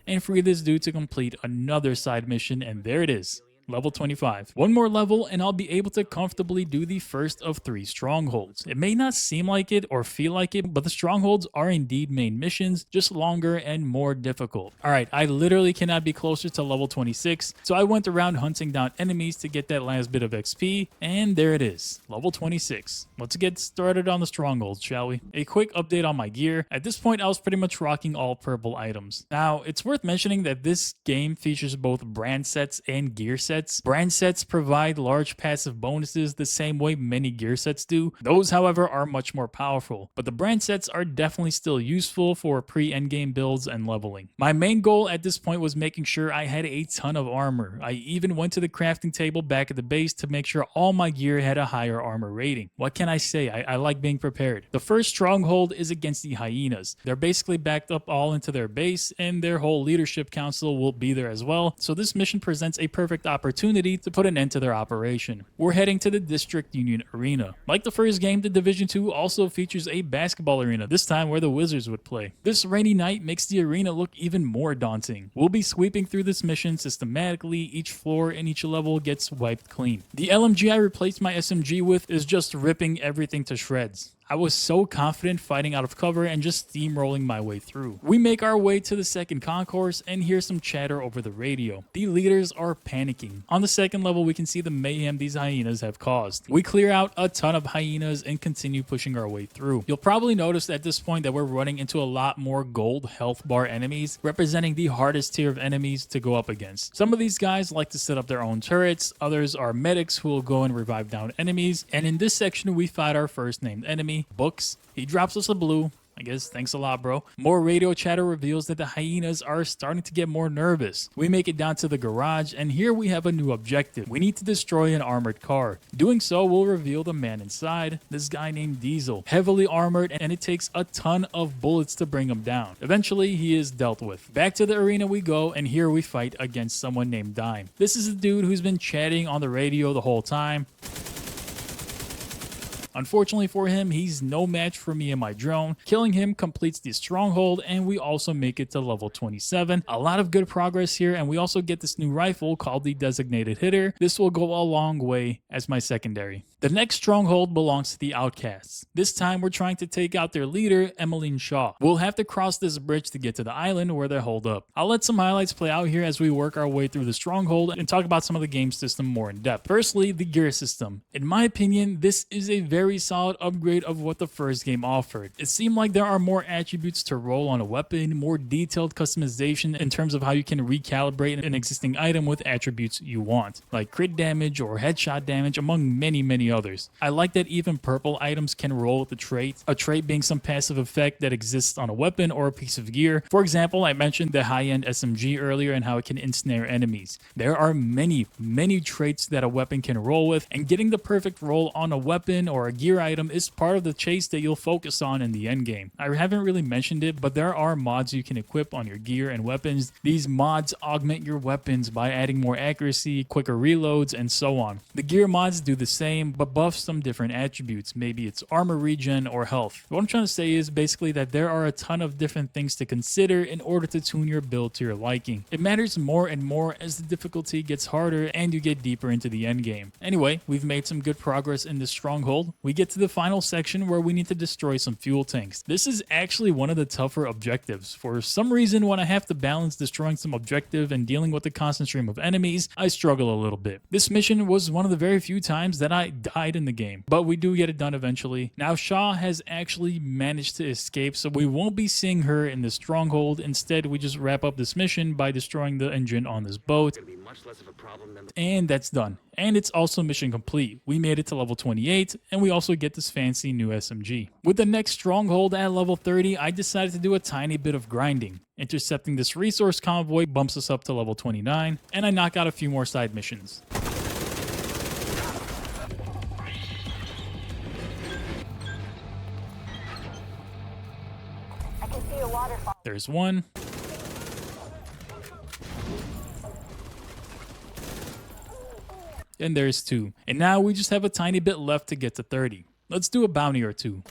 and free this dude to complete another side mission, and there it is. Level 25. One more level and I'll be able to comfortably do the first of 3 strongholds. It may not seem like it or feel like it, but the strongholds are indeed main missions, just longer and more difficult. Alright, I literally cannot be closer to level 26, so I went around hunting down enemies to get that last bit of XP, and there it is, level 26. Let's get started on the strongholds, shall we? A quick update on my gear. At this point, I was pretty much rocking all purple items. Now, it's worth mentioning that this game features both brand sets and gear sets. Brand sets provide large passive bonuses the same way many gear sets do. Those, however, are much more powerful, but the brand sets are definitely still useful for pre-endgame builds and leveling. My main goal at this point was making sure I had a ton of armor. I even went to the crafting table back at the base to make sure all my gear had a higher armor rating. What can I say? I like being prepared. The first stronghold is against the hyenas. They're basically backed up all into their base, and their whole leadership council will be there as well, so this mission presents a perfect opportunity to put an end to their operation. We're heading to the District Union Arena. Like the first game, the Division 2 also features a basketball arena, this time where the Wizards would play. This rainy night makes the arena look even more daunting. We'll be sweeping through this mission systematically. Each floor and each level gets wiped clean. The LMG I replaced my SMG with is just ripping everything to shreds. I was so confident fighting out of cover and just steamrolling my way through. We make our way to the second concourse and hear some chatter over the radio. The leaders are panicking. On the second level, we can see the mayhem these hyenas have caused. We clear out a ton of hyenas and continue pushing our way through. You'll probably notice at this point that we're running into a lot more gold health bar enemies, representing the hardest tier of enemies to go up against. Some of these guys like to set up their own turrets, others are medics who will go and revive down enemies, and in this section we fight our first named enemy, Books. He drops us a blue. I guess thanks a lot, bro. More radio chatter reveals that the hyenas are starting to get more nervous. We make it down to the garage, and here we have a new objective. We need to destroy an armored car. Doing so will reveal the man inside, this guy named Diesel. Heavily armored, and it takes a ton of bullets to bring him down. Eventually, he is dealt with. Back to the arena we go, and here we fight against someone named Dime. This is a dude who's been chatting on the radio the whole time. Unfortunately for him, he's no match for me and my drone. Killing him completes the stronghold, and we also make it to level 27. A lot of good progress here, and we also get this new rifle called the Designated Hitter. This will go a long way as my secondary. The next stronghold belongs to the Outcasts. This time we're trying to take out their leader, Emmeline Shaw. We'll have to cross this bridge to get to the island where they're holed up. I'll let some highlights play out here as we work our way through the stronghold and talk about some of the game system more in depth. Firstly, the gear system. In my opinion, this is a very solid upgrade of what the first game offered. It seemed like there are more attributes to roll on a weapon, more detailed customization in terms of how you can recalibrate an existing item with attributes you want, like crit damage or headshot damage, among many others. I like that even purple items can roll with the trait, a trait being some passive effect that exists on a weapon or a piece of gear. For example, I mentioned the high-end SMG earlier and how it can ensnare enemies. There are many traits that a weapon can roll with, and getting the perfect roll on a weapon or a gear item is part of the chase that you'll focus on in the endgame. I haven't really mentioned it, but there are mods you can equip on your gear and weapons. These mods augment your weapons by adding more accuracy, quicker reloads, and so on. The gear mods do the same, but buff some different attributes. Maybe it's armor regen or health. What I'm trying to say is basically that there are a ton of different things to consider in order to tune your build to your liking. It matters more and more as the difficulty gets harder and you get deeper into the endgame. Anyway, we've made some good progress in this stronghold. We get to the final section where we need to destroy some fuel tanks. This is actually one of the tougher objectives. For some reason, when I have to balance destroying some objective and dealing with the constant stream of enemies, I struggle a little bit. This mission was one of the very few times that I died in the game, but we do get it done eventually. Now Shaw has actually managed to escape, so we won't be seeing her in the stronghold. Instead, we just wrap up this mission by destroying the engine on this boat, and that's done. And it's also mission complete. We made it to level 28, and we also get this fancy new SMG. With the next stronghold at level 30, I decided to do a tiny bit of grinding. Intercepting this resource convoy bumps us up to level 29, and I knock out a few more side missions. I can see a waterfall. There's one. And there's two. And now we just have a tiny bit left to get to 30. Let's do a bounty or two.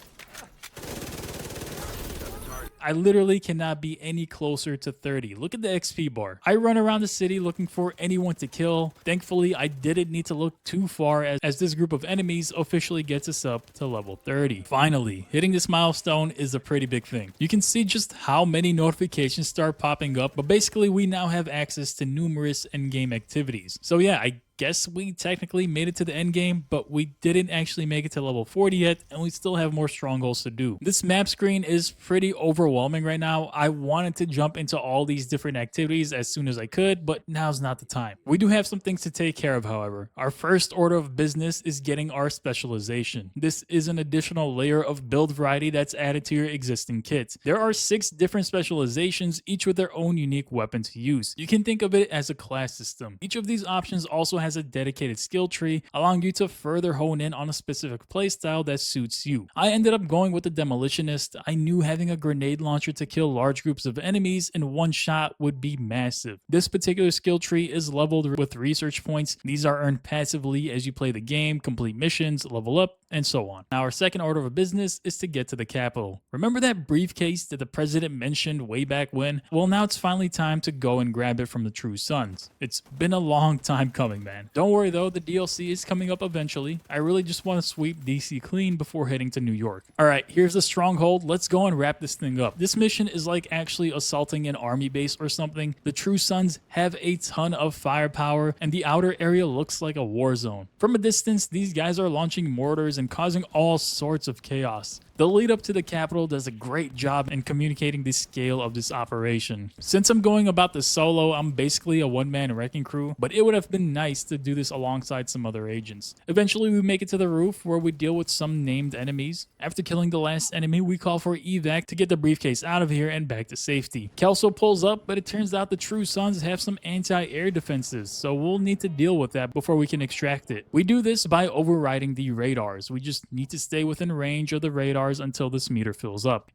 I literally cannot be any closer to 30. Look at the XP bar. I run around the city looking for anyone to kill. Thankfully, I didn't need to look too far as this group of enemies officially gets us up to level 30. Finally, hitting this milestone is a pretty big thing. You can see just how many notifications start popping up, but basically we now have access to numerous endgame activities. So yeah, I guess we technically made it to the end game, but we didn't actually make it to level 40 yet, and we still have more strongholds to do. This map screen is pretty overwhelming right now. I wanted to jump into all these different activities as soon as I could, but now's not the time. We do have some things to take care of, however. Our first order of business is getting our specialization. This is an additional layer of build variety that's added to your existing kit. There are 6 different specializations, each with their own unique weapon to use. You can think of it as a class system. Each of these options also has a dedicated skill tree, allowing you to further hone in on a specific playstyle that suits you. I ended up going with the Demolitionist. I knew having a grenade launcher to kill large groups of enemies in one shot would be massive. This particular skill tree is leveled with research points. These are earned passively as you play the game, complete missions, level up, and so on. Now, our second order of business is to get to the capital. Remember that briefcase that the president mentioned way back when? Well, now it's finally time to go and grab it from the True Sons. It's been a long time coming, man. Don't worry though, the DLC is coming up eventually. I really just want to sweep DC clean before heading to New York. Alright, here's the stronghold. Let's go and wrap this thing up. This mission is like actually assaulting an army base or something. The True Sons have a ton of firepower, and the outer area looks like a war zone. From a distance, these guys are launching mortars and causing all sorts of chaos. The lead up to the capital does a great job in communicating the scale of this operation. Since I'm going about this solo, I'm basically a one-man wrecking crew, but it would have been nice to do this alongside some other agents. Eventually, we make it to the roof where we deal with some named enemies. After killing the last enemy, we call for evac to get the briefcase out of here and back to safety. Kelso pulls up, but it turns out the True Sons have some anti-air defenses, so we'll need to deal with that before we can extract it. We do this by overriding the radars. We just need to stay within range of the radars until this meter fills up.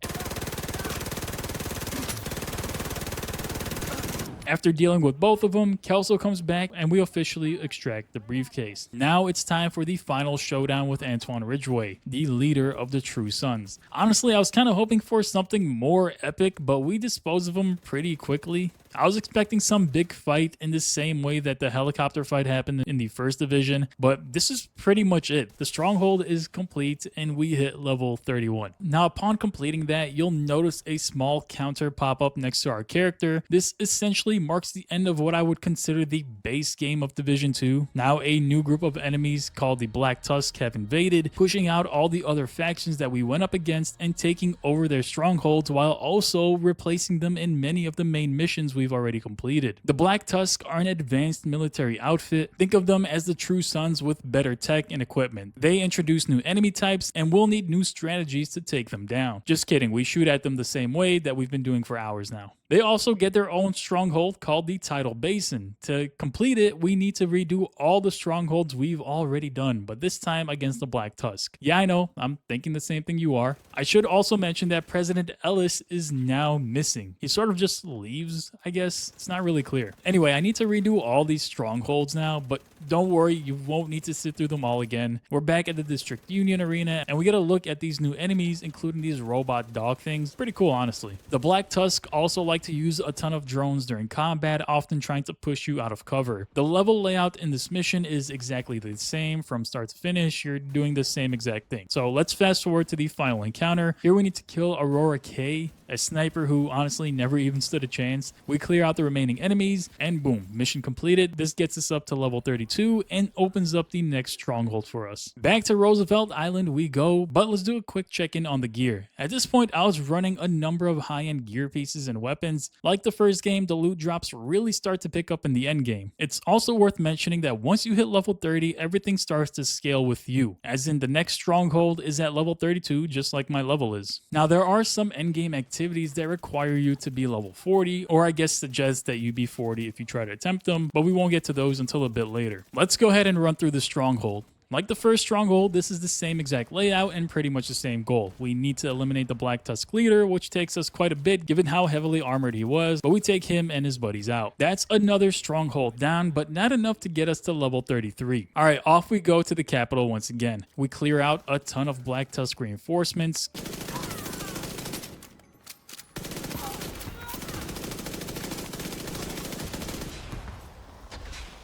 After dealing with both of them, Kelso comes back and we officially extract the briefcase. Now it's time for the final showdown with Antoine Ridgway, the leader of the True Sons. Honestly, I was kind of hoping for something more epic, but we dispose of him pretty quickly. I was expecting some big fight in the same way that the helicopter fight happened in the first division, but this is pretty much it. The stronghold is complete and we hit level 31. Now, upon completing that, you'll notice a small counter pop up next to our character. This essentially marks the end of what I would consider the base game of Division 2. Now, a new group of enemies called the Black Tusk have invaded, pushing out all the other factions that we went up against and taking over their strongholds while also replacing them in many of the main missions we've already completed. The Black Tusk are an advanced military outfit. Think of them as the True Sons with better tech and equipment. They introduce new enemy types and we'll need new strategies to take them down. Just kidding, we shoot at them the same way that we've been doing for hours now. They also get their own stronghold called the Tidal Basin. To complete it, we need to redo all the strongholds we've already done, but this time against the Black Tusk. Yeah, I know, I'm thinking the same thing you are. I should also mention that President Ellis is now missing. He sort of just leaves, I guess. It's not really clear. Anyway, I need to redo all these strongholds now, but don't worry, you won't need to sit through them all again. We're back at the District Union Arena, and we get a look at these new enemies, including these robot dog things. Pretty cool, honestly. The Black Tusk also like like to use a ton of drones during combat, often trying to push you out of cover. The level layout in this mission is exactly the same from start to finish. You're doing the same exact thing. So let's fast forward to the final encounter. Here we need to kill Aurora K, a sniper who honestly never even stood a chance. We clear out the remaining enemies and boom, mission completed. This gets us up to level 32 and opens up the next stronghold for us. Back to Roosevelt Island we go, but let's do a quick check-in on the gear. At this point, I was running a number of high-end gear pieces and weapons. Like the first game, the loot drops really start to pick up in the end game. It's also worth mentioning that once you hit level 30, everything starts to scale with you, as in the next stronghold is at level 32, just like my level is. Now, there are some endgame activities that require you to be level 40, or I guess suggest that you be 40 if you try to attempt them, but we won't get to those until a bit later. Let's go ahead and run through the stronghold. Like the first stronghold, this is the same exact layout and pretty much the same goal. We need to eliminate the Black Tusk leader, which takes us quite a bit given how heavily armored he was, but we take him and his buddies out. That's another stronghold down, but not enough to get us to level 33. Alright, off we go to the capital once again. We clear out a ton of Black Tusk reinforcements.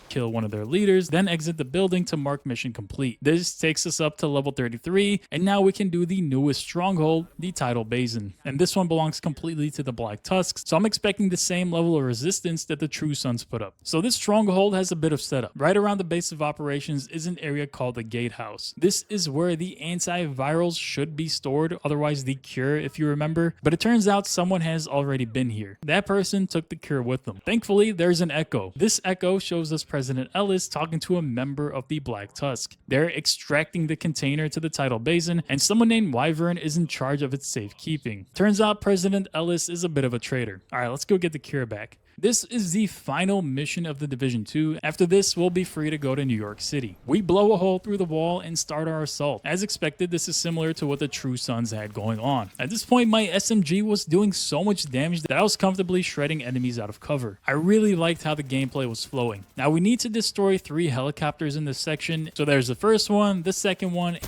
Kill one of their leaders, then exit the building to mark mission complete. This takes us up to level 33, and now we can do the newest stronghold, the Tidal Basin. And this one belongs completely to the Black Tusks, so I'm expecting the same level of resistance that the True Sons put up. So this stronghold has a bit of setup. Right around the base of operations is an area called the Gatehouse. This is where the antivirals should be stored, otherwise the cure if you remember, but it turns out someone has already been here. That person took the cure with them. Thankfully, there's an echo. This echo shows us President Ellis talking to a member of the Black Tusk. They're extracting the container to the Tidal Basin, and someone named Wyvern is in charge of its safekeeping. Turns out President Ellis is a bit of a traitor. Alright, let's go get the cure back. This is the final mission of the Division 2. After this, we'll be free to go to New York City. We blow a hole through the wall and start our assault. As expected, this is similar to what the True Sons had going on. At this point, my SMG was doing so much damage that I was comfortably shredding enemies out of cover. I really liked how the gameplay was flowing. Now, we need to destroy 3 helicopters in this section. So there's the first one, the second one,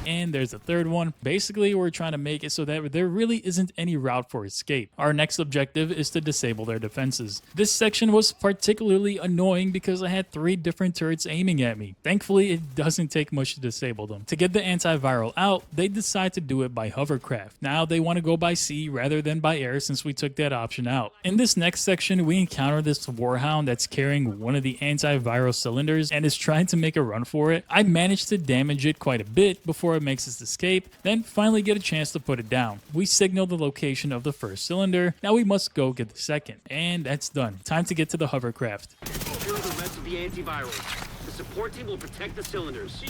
and there's the third one. Basically, we're trying to make it so that there really isn't any route for escape. Our next objective is to disable their defenses. This section was particularly annoying because I had 3 different turrets aiming at me. Thankfully, it doesn't take much to disable them. To get the antiviral out, they decide to do it by hovercraft. Now they want to go by sea rather than by air since we took that option out. In this next section, we encounter this warhound that's carrying one of the antiviral cylinders and is trying to make a run for it. I managed to damage it quite a bit before it makes its escape, then finally get a chance to put it down. We signal the location of the first cylinder. Now we must go get the second, and that's done. Time to get to the hovercraft. Secure the rest of the antivirals. The support team will protect the cylinders.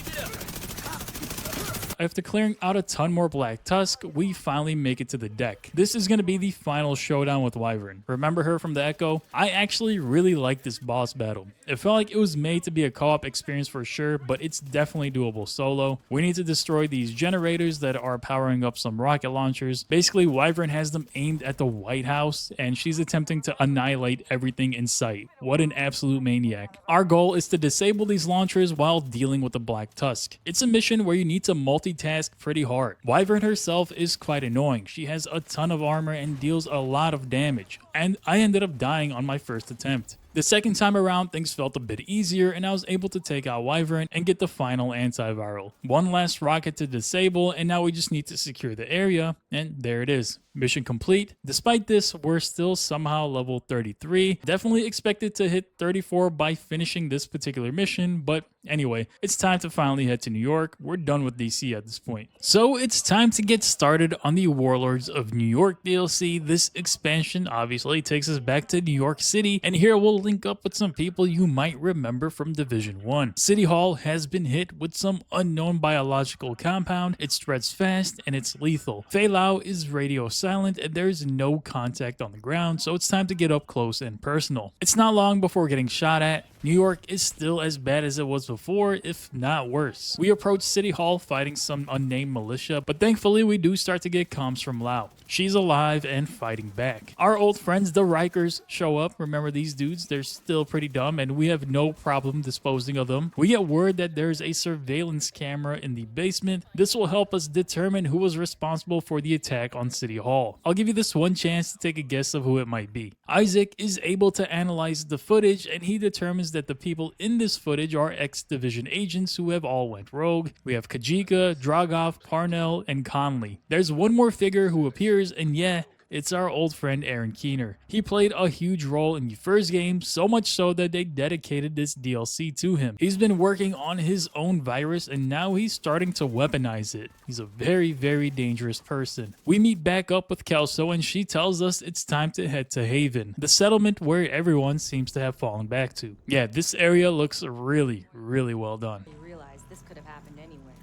After clearing out a ton more Black Tusk, we finally make it to the deck. This is going to be the final showdown with Wyvern. Remember her from the Echo? I actually really like this boss battle. It felt like it was made to be a co-op experience for sure, but it's definitely doable solo. We need to destroy these generators that are powering up some rocket launchers. Basically, Wyvern has them aimed at the White House, and she's attempting to annihilate everything in sight. What an absolute maniac. Our goal is to disable these launchers while dealing with the Black Tusk. It's a mission where you need to multitask pretty hard. Wyvern herself is quite annoying. She has a ton of armor and deals a lot of damage, and I ended up dying on my first attempt. The second time around, things felt a bit easier, and I was able to take out Wyvern and get the final antiviral. One last rocket to disable, and now we just need to secure the area, and there it is. Mission complete. Despite this, we're still somehow level 33. Definitely expected to hit 34 by finishing this particular mission, but anyway, it's time to finally head to New York. We're done with DC at this point. So it's time to get started on the Warlords of New York DLC. This expansion obviously takes us back to New York City, and here we'll link up with some people you might remember from Division 1. City Hall has been hit with some unknown biological compound. It spreads fast and it's lethal. Fei Lao is radio silent and there's no contact on the ground, so it's time to get up close and personal. It's not long before getting shot at, New York is still as bad as it was before, if not worse. We approach City Hall fighting some unnamed militia, but thankfully we do start to get comms from Lau. She's alive and fighting back. Our old friends, the Rikers, show up. Remember these dudes? They're still pretty dumb and we have no problem disposing of them. We get word that there's a surveillance camera in the basement. This will help us determine who was responsible for the attack on City Hall. I'll give you this one chance to take a guess of who it might be. Isaac is able to analyze the footage and he determines that the people in this footage are ex-Division agents who have all went rogue. We have Kajika, Dragov, Parnell, and Conley. There's one more figure who appears, and yeah, it's our old friend Aaron Keener. He played a huge role in the first game, so much so that they dedicated this DLC to him. He's been working on his own virus and now he's starting to weaponize it. He's a very, very dangerous person. We meet back up with Kelso and she tells us it's time to head to Haven, the settlement where everyone seems to have fallen back to. Yeah, this area looks really, really well done. You realize this could have happened anywhere.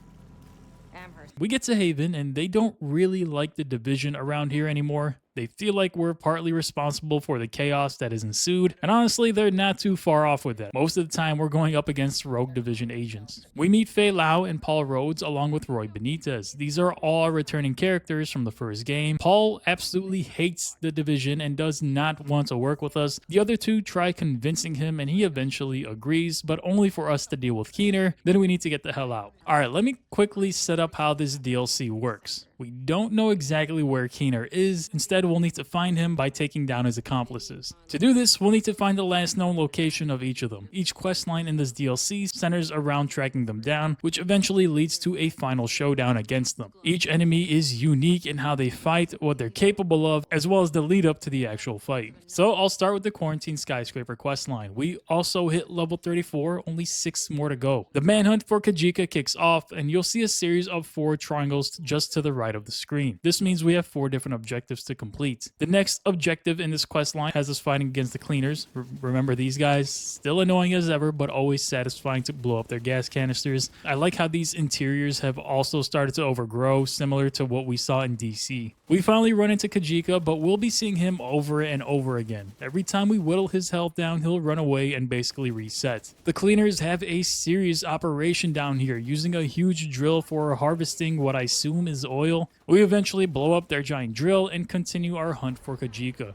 Amherst. We get to Haven and they don't really like the Division around here anymore. They feel like we're partly responsible for the chaos that has ensued, and honestly, they're not too far off with that. Most of the time, we're going up against rogue Division agents. We meet Fei Lau and Paul Rhodes along with Roy Benitez. These are all returning characters from the first game. Paul absolutely hates the Division and does not want to work with us. The other two try convincing him and he eventually agrees, but only for us to deal with Keener. Then we need to get the hell out. Alright, let me quickly set up how this DLC works. We don't know exactly where Keener is. Instead, we'll need to find him by taking down his accomplices. To do this, we'll need to find the last known location of each of them. Each questline in this DLC centers around tracking them down, which eventually leads to a final showdown against them. Each enemy is unique in how they fight, what they're capable of, as well as the lead up to the actual fight. So I'll start with the Quarantine Skyscraper questline. We also hit level 34, only 6 more to go. The manhunt for Kajika kicks off, and you'll see a series of 4 triangles just to the right of the screen. This means we have 4 different objectives to complete. The next objective in this quest line has us fighting against the cleaners. Remember these guys? Still annoying as ever, but always satisfying to blow up their gas canisters. I like how these interiors have also started to overgrow, similar to what we saw in DC. We finally run into Kajika, but we'll be seeing him over and over again. Every time we whittle his health down, he'll run away and basically reset. The cleaners have a serious operation down here, using a huge drill for harvesting what I assume is oil. We eventually blow up their giant drill and continue our hunt for Kajika.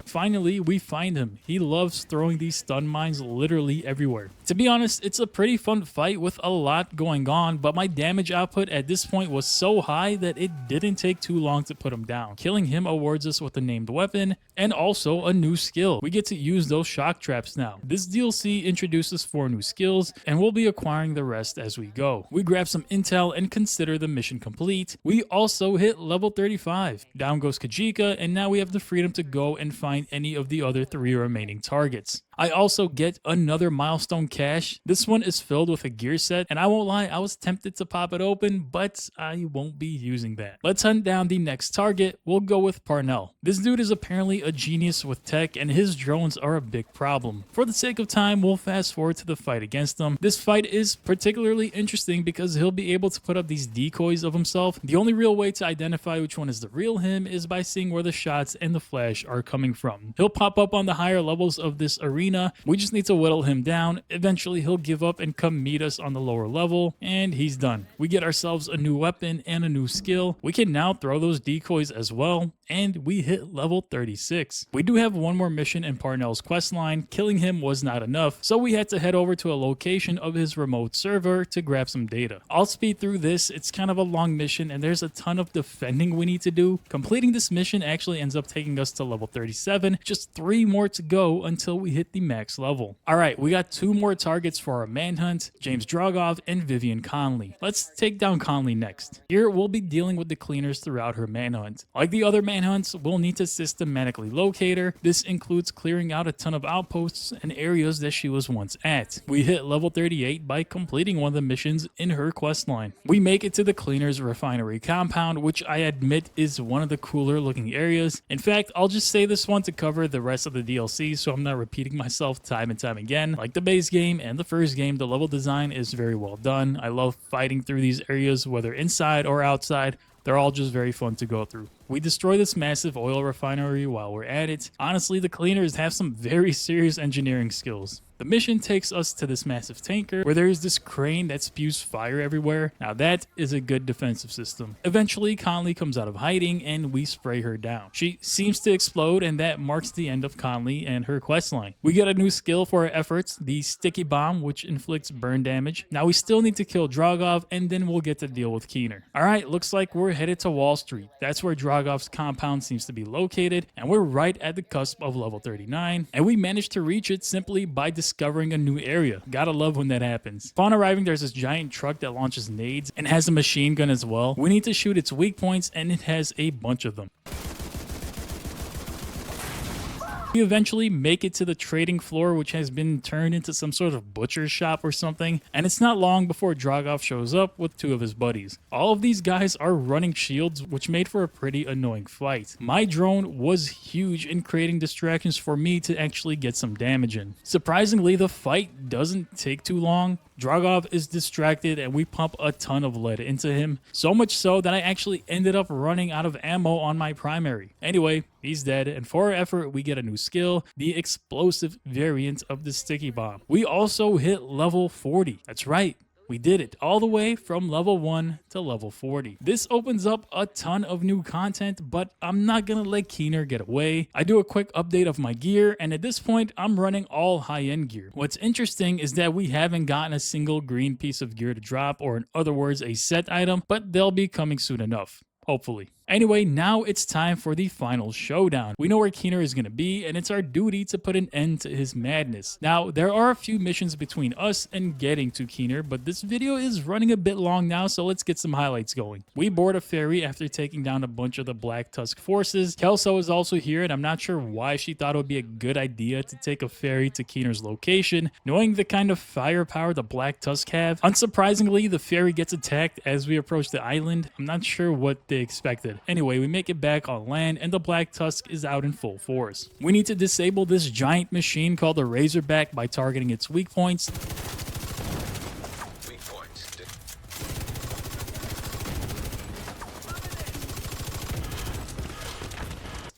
Finally, we find him. He loves throwing these stun mines literally everywhere. To be honest, it's a pretty fun fight with a lot going on, but my damage output at this point was so high that it didn't take too long to put him down. Killing him awards us with a named weapon and also a new skill. We get to use those shock traps now. This DLC introduces 4 new skills and we'll be acquiring the rest as we go. We grab some intel and consider the mission complete. We also hit level 35. Down goes Kajika, and now we have the freedom to go and find any of the other 3 remaining targets. I also get another milestone cache. This one is filled with a gear set, and I won't lie, I was tempted to pop it open, but I won't be using that. Let's hunt down the next target. We'll go with Parnell. This dude is apparently a genius with tech, and his drones are a big problem. For the sake of time, we'll fast forward to the fight against them. This fight is particularly interesting because he'll be able to put up these decoys of himself. The only real way to identify which one is the real him is by seeing where the shots and the flash are coming from. He'll pop up on the higher levels of this arena. We just need to whittle him down. Eventually he'll give up and come meet us on the lower level, and he's done. We get ourselves a new weapon and a new skill. We can now throw those decoys as well, and we hit level 36. We do have one more mission in Parnell's questline. Killing him was not enough, so we had to head over to a location of his remote server to grab some data. I'll speed through this. It's kind of a long mission and there's a ton of defending we need to do. Completing this mission actually ends up taking us to level 37. Just 3 more to go until we hit the max level. Alright, we got 2 more targets for our manhunt, James Dragov and Vivian Conley. Let's take down Conley next. Here we'll be dealing with the cleaners throughout her manhunt. Like the other manhunts, we'll need to systematically locate her. This includes clearing out a ton of outposts and areas that she was once at. We hit level 38 by completing one of the missions in her questline. We make it to the cleaners refinery compound, which I admit is one of the cooler looking areas. In fact, I'll just say this one to cover the rest of the DLC so I'm not repeating myself time and time again. Like the base game and the first game, the level design is very well done. I love fighting through these areas, whether inside or outside. They're all just very fun to go through. We destroy this massive oil refinery while we're at it. Honestly, the cleaners have some very serious engineering skills. The mission takes us to this massive tanker where there is this crane that spews fire everywhere. Now that is a good defensive system. Eventually, Conley comes out of hiding and we spray her down. She seems to explode and that marks the end of Conley and her questline. We get a new skill for our efforts, the sticky bomb, which inflicts burn damage. Now we still need to kill Dragov and then we'll get to deal with Keener. Alright, looks like we're headed to Wall Street. That's where Dragov's compound seems to be located and we're right at the cusp of level 39 and we managed to reach it simply by discovering a new area. Gotta love when that happens. Upon arriving, there's this giant truck that launches nades and has a machine gun as well. We need to shoot its weak points and it has a bunch of them. We eventually make it to the trading floor, which has been turned into some sort of butcher's shop or something, and it's not long before Dragov shows up with two of his buddies. All of these guys are running shields, which made for a pretty annoying fight. My drone was huge in creating distractions for me to actually get some damage in. Surprisingly, the fight doesn't take too long. Dragov is distracted and we pump a ton of lead into him, so much so that I actually ended up running out of ammo on my primary. Anyway, he's dead, and for our effort we get a new skill, the explosive variant of the sticky bomb. We also hit level 40. That's right. We did it all the way from level 1 to level 40. This opens up a ton of new content, but I'm not gonna let Keener get away. I do a quick update of my gear, and at this point, I'm running all high-end gear. What's interesting is that we haven't gotten a single green piece of gear to drop, or in other words, a set item, but they'll be coming soon enough. Hopefully. Anyway, now it's time for the final showdown. We know where Keener is going to be, and it's our duty to put an end to his madness. Now, there are a few missions between us and getting to Keener, but this video is running a bit long now, so let's get some highlights going. We board a ferry after taking down a bunch of the Black Tusk forces. Kelso is also here, and I'm not sure why she thought it would be a good idea to take a ferry to Keener's location, knowing the kind of firepower the Black Tusk have. Unsurprisingly, the ferry gets attacked as we approach the island. I'm not sure what they expected. Anyway, we make it back on land and the Black Tusk is out in full force. We need to disable this giant machine called the Razorback by targeting its weak points. Weak points.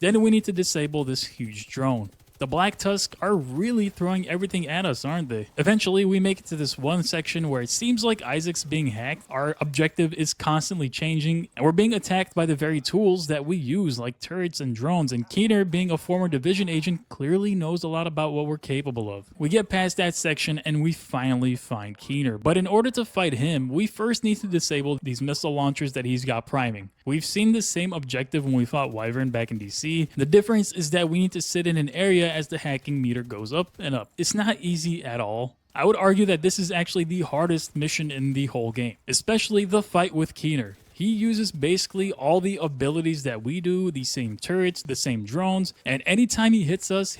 Then we need to disable this huge drone. The Black Tusk are really throwing everything at us, aren't they? Eventually, we make it to this one section where it seems like Isaac's being hacked. Our objective is constantly changing, and we're being attacked by the very tools that we use, like turrets and drones, and Keener, being a former Division agent, clearly knows a lot about what we're capable of. We get past that section, and we finally find Keener, but in order to fight him, we first need to disable these missile launchers that he's got priming. We've seen the same objective when we fought Wyvern back in DC. The difference is that we need to sit in an area as the hacking meter goes up and up. It's not easy at all. I would argue that this is actually the hardest mission in the whole game, especially the fight with Keener. He uses basically all the abilities that we do, the same turrets, the same drones, and anytime he hits us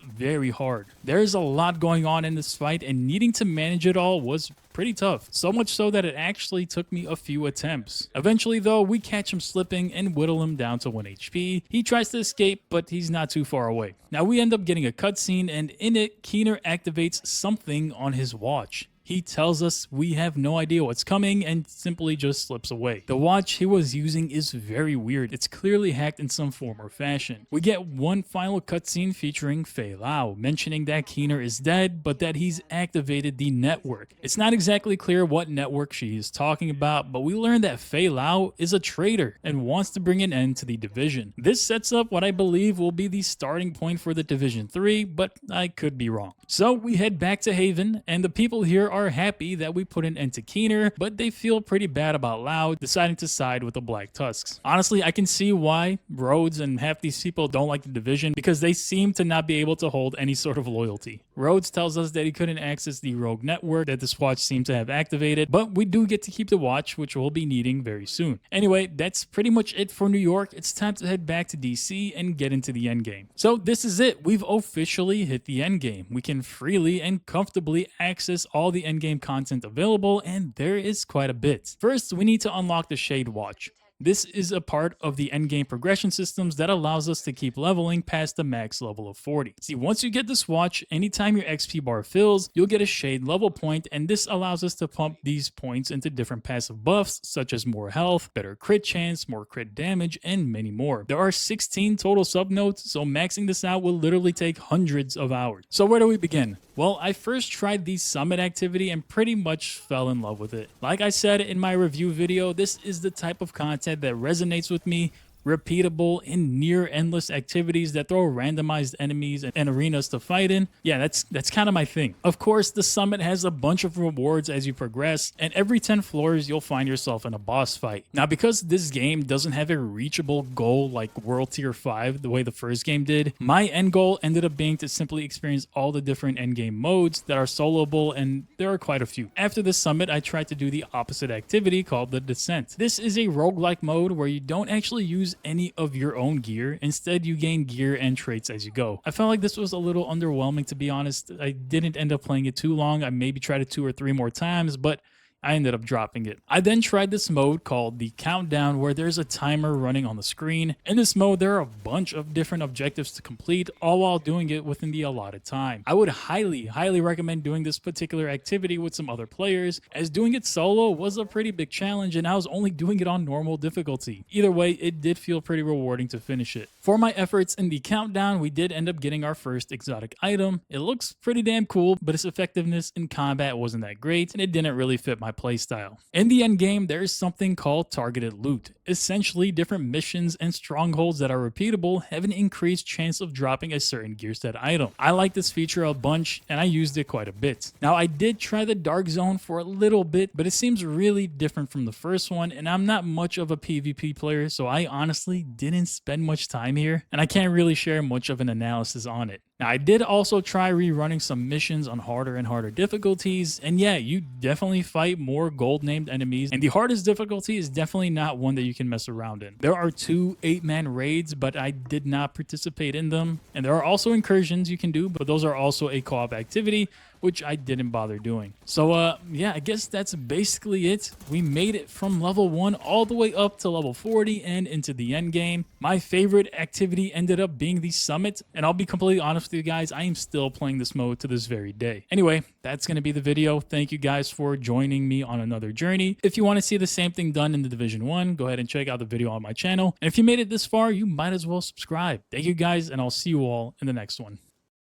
very hard. There's a lot going on in this fight, and needing to manage it all was pretty tough. So much so that it actually took me a few attempts. Eventually though, we catch him slipping and whittle him down to 1 HP. He tries to escape, but he's not too far away. Now we end up getting a cutscene, and in it, Keener activates something on his watch. He tells us we have no idea what's coming and simply just slips away. The watch he was using is very weird. It's clearly hacked in some form or fashion. We get one final cutscene featuring Fei Lao, mentioning that Keener is dead, but that he's activated the network. It's not exactly clear what network she is talking about, but we learn that Fei Lao is a traitor and wants to bring an end to the Division. This sets up what I believe will be the starting point for the Division 3, but I could be wrong. So we head back to Haven, and the people here are happy that we put an end to Keener, but they feel pretty bad about Lau deciding to side with the Black Tusks. Honestly, I can see why Rhodes and half these people don't like the Division, because they seem to not be able to hold any sort of loyalty. Rhodes tells us that he couldn't access the rogue network that this watch seemed to have activated, but we do get to keep the watch, which we'll be needing very soon. Anyway, that's pretty much it for New York. It's time to head back to DC and get into the endgame. So this is it. We've officially hit the endgame. We can freely and comfortably access all the endgame content available, and there is quite a bit. First, we need to unlock the Shade Watch. This is a part of the endgame progression systems that allows us to keep leveling past the max level of 40. See, once you get this watch, anytime your XP bar fills, you'll get a shade level point, and this allows us to pump these points into different passive buffs, such as more health, better crit chance, more crit damage, and many more. There are 16 total subnodes, so maxing this out will literally take hundreds of hours. So where do we begin? Well, I first tried the summit activity and pretty much fell in love with it. Like I said in my review video, this is the type of content that resonates with me. Repeatable and near endless activities that throw randomized enemies and arenas to fight in. Yeah, that's kind of my thing. Of course, the summit has a bunch of rewards as you progress, and every 10 floors you'll find yourself in a boss fight. Now, because this game doesn't have a reachable goal like World Tier 5 the way the first game did, my end goal ended up being to simply experience all the different endgame modes that are soloable, and there are quite a few. After the summit, I tried to do the opposite activity called the Descent. This is a roguelike mode where you don't actually use any of your own gear. Instead, you gain gear and traits as you go. I felt like this was a little underwhelming, to be honest. I didn't end up playing it too long. I maybe tried it 2 or 3 more times, but I ended up dropping it. I then tried this mode called the Countdown, where there's a timer running on the screen. In this mode, there are a bunch of different objectives to complete, all while doing it within the allotted time. I would highly recommend doing this particular activity with some other players, as doing it solo was a pretty big challenge and I was only doing it on normal difficulty. Either way, it did feel pretty rewarding to finish it. For my efforts in the Countdown, we did end up getting our first exotic item. It looks pretty damn cool, but its effectiveness in combat wasn't that great and it didn't really fit my playstyle. In the end game, there is something called targeted loot. Essentially, different missions and strongholds that are repeatable have an increased chance of dropping a certain gear set item. I like this feature a bunch and I used it quite a bit. Now, I did try the Dark Zone for a little bit, but it seems really different from the first one, and I'm not much of a PvP player, so I honestly didn't spend much time here, and I can't really share much of an analysis on it. Now, I did also try rerunning some missions on harder and harder difficulties, and yeah, you definitely fight more gold-named enemies, and the hardest difficulty is definitely not one that you can mess around in. There are 2 8-man raids, but I did not participate in them, and there are also incursions you can do, but those are also a co-op activity, which I didn't bother doing. So yeah, I guess that's basically it. We made it from level 1 all the way up to level 40 and into the end game. My favorite activity ended up being the summit, and I'll be completely honest with you guys, I am still playing this mode to this very day. Anyway, that's going to be the video. Thank you guys for joining me on another journey. If you want to see the same thing done in the Division 1, go ahead and check out the video on my channel. And if you made it this far, you might as well subscribe. Thank you guys, and I'll see you all in the next one.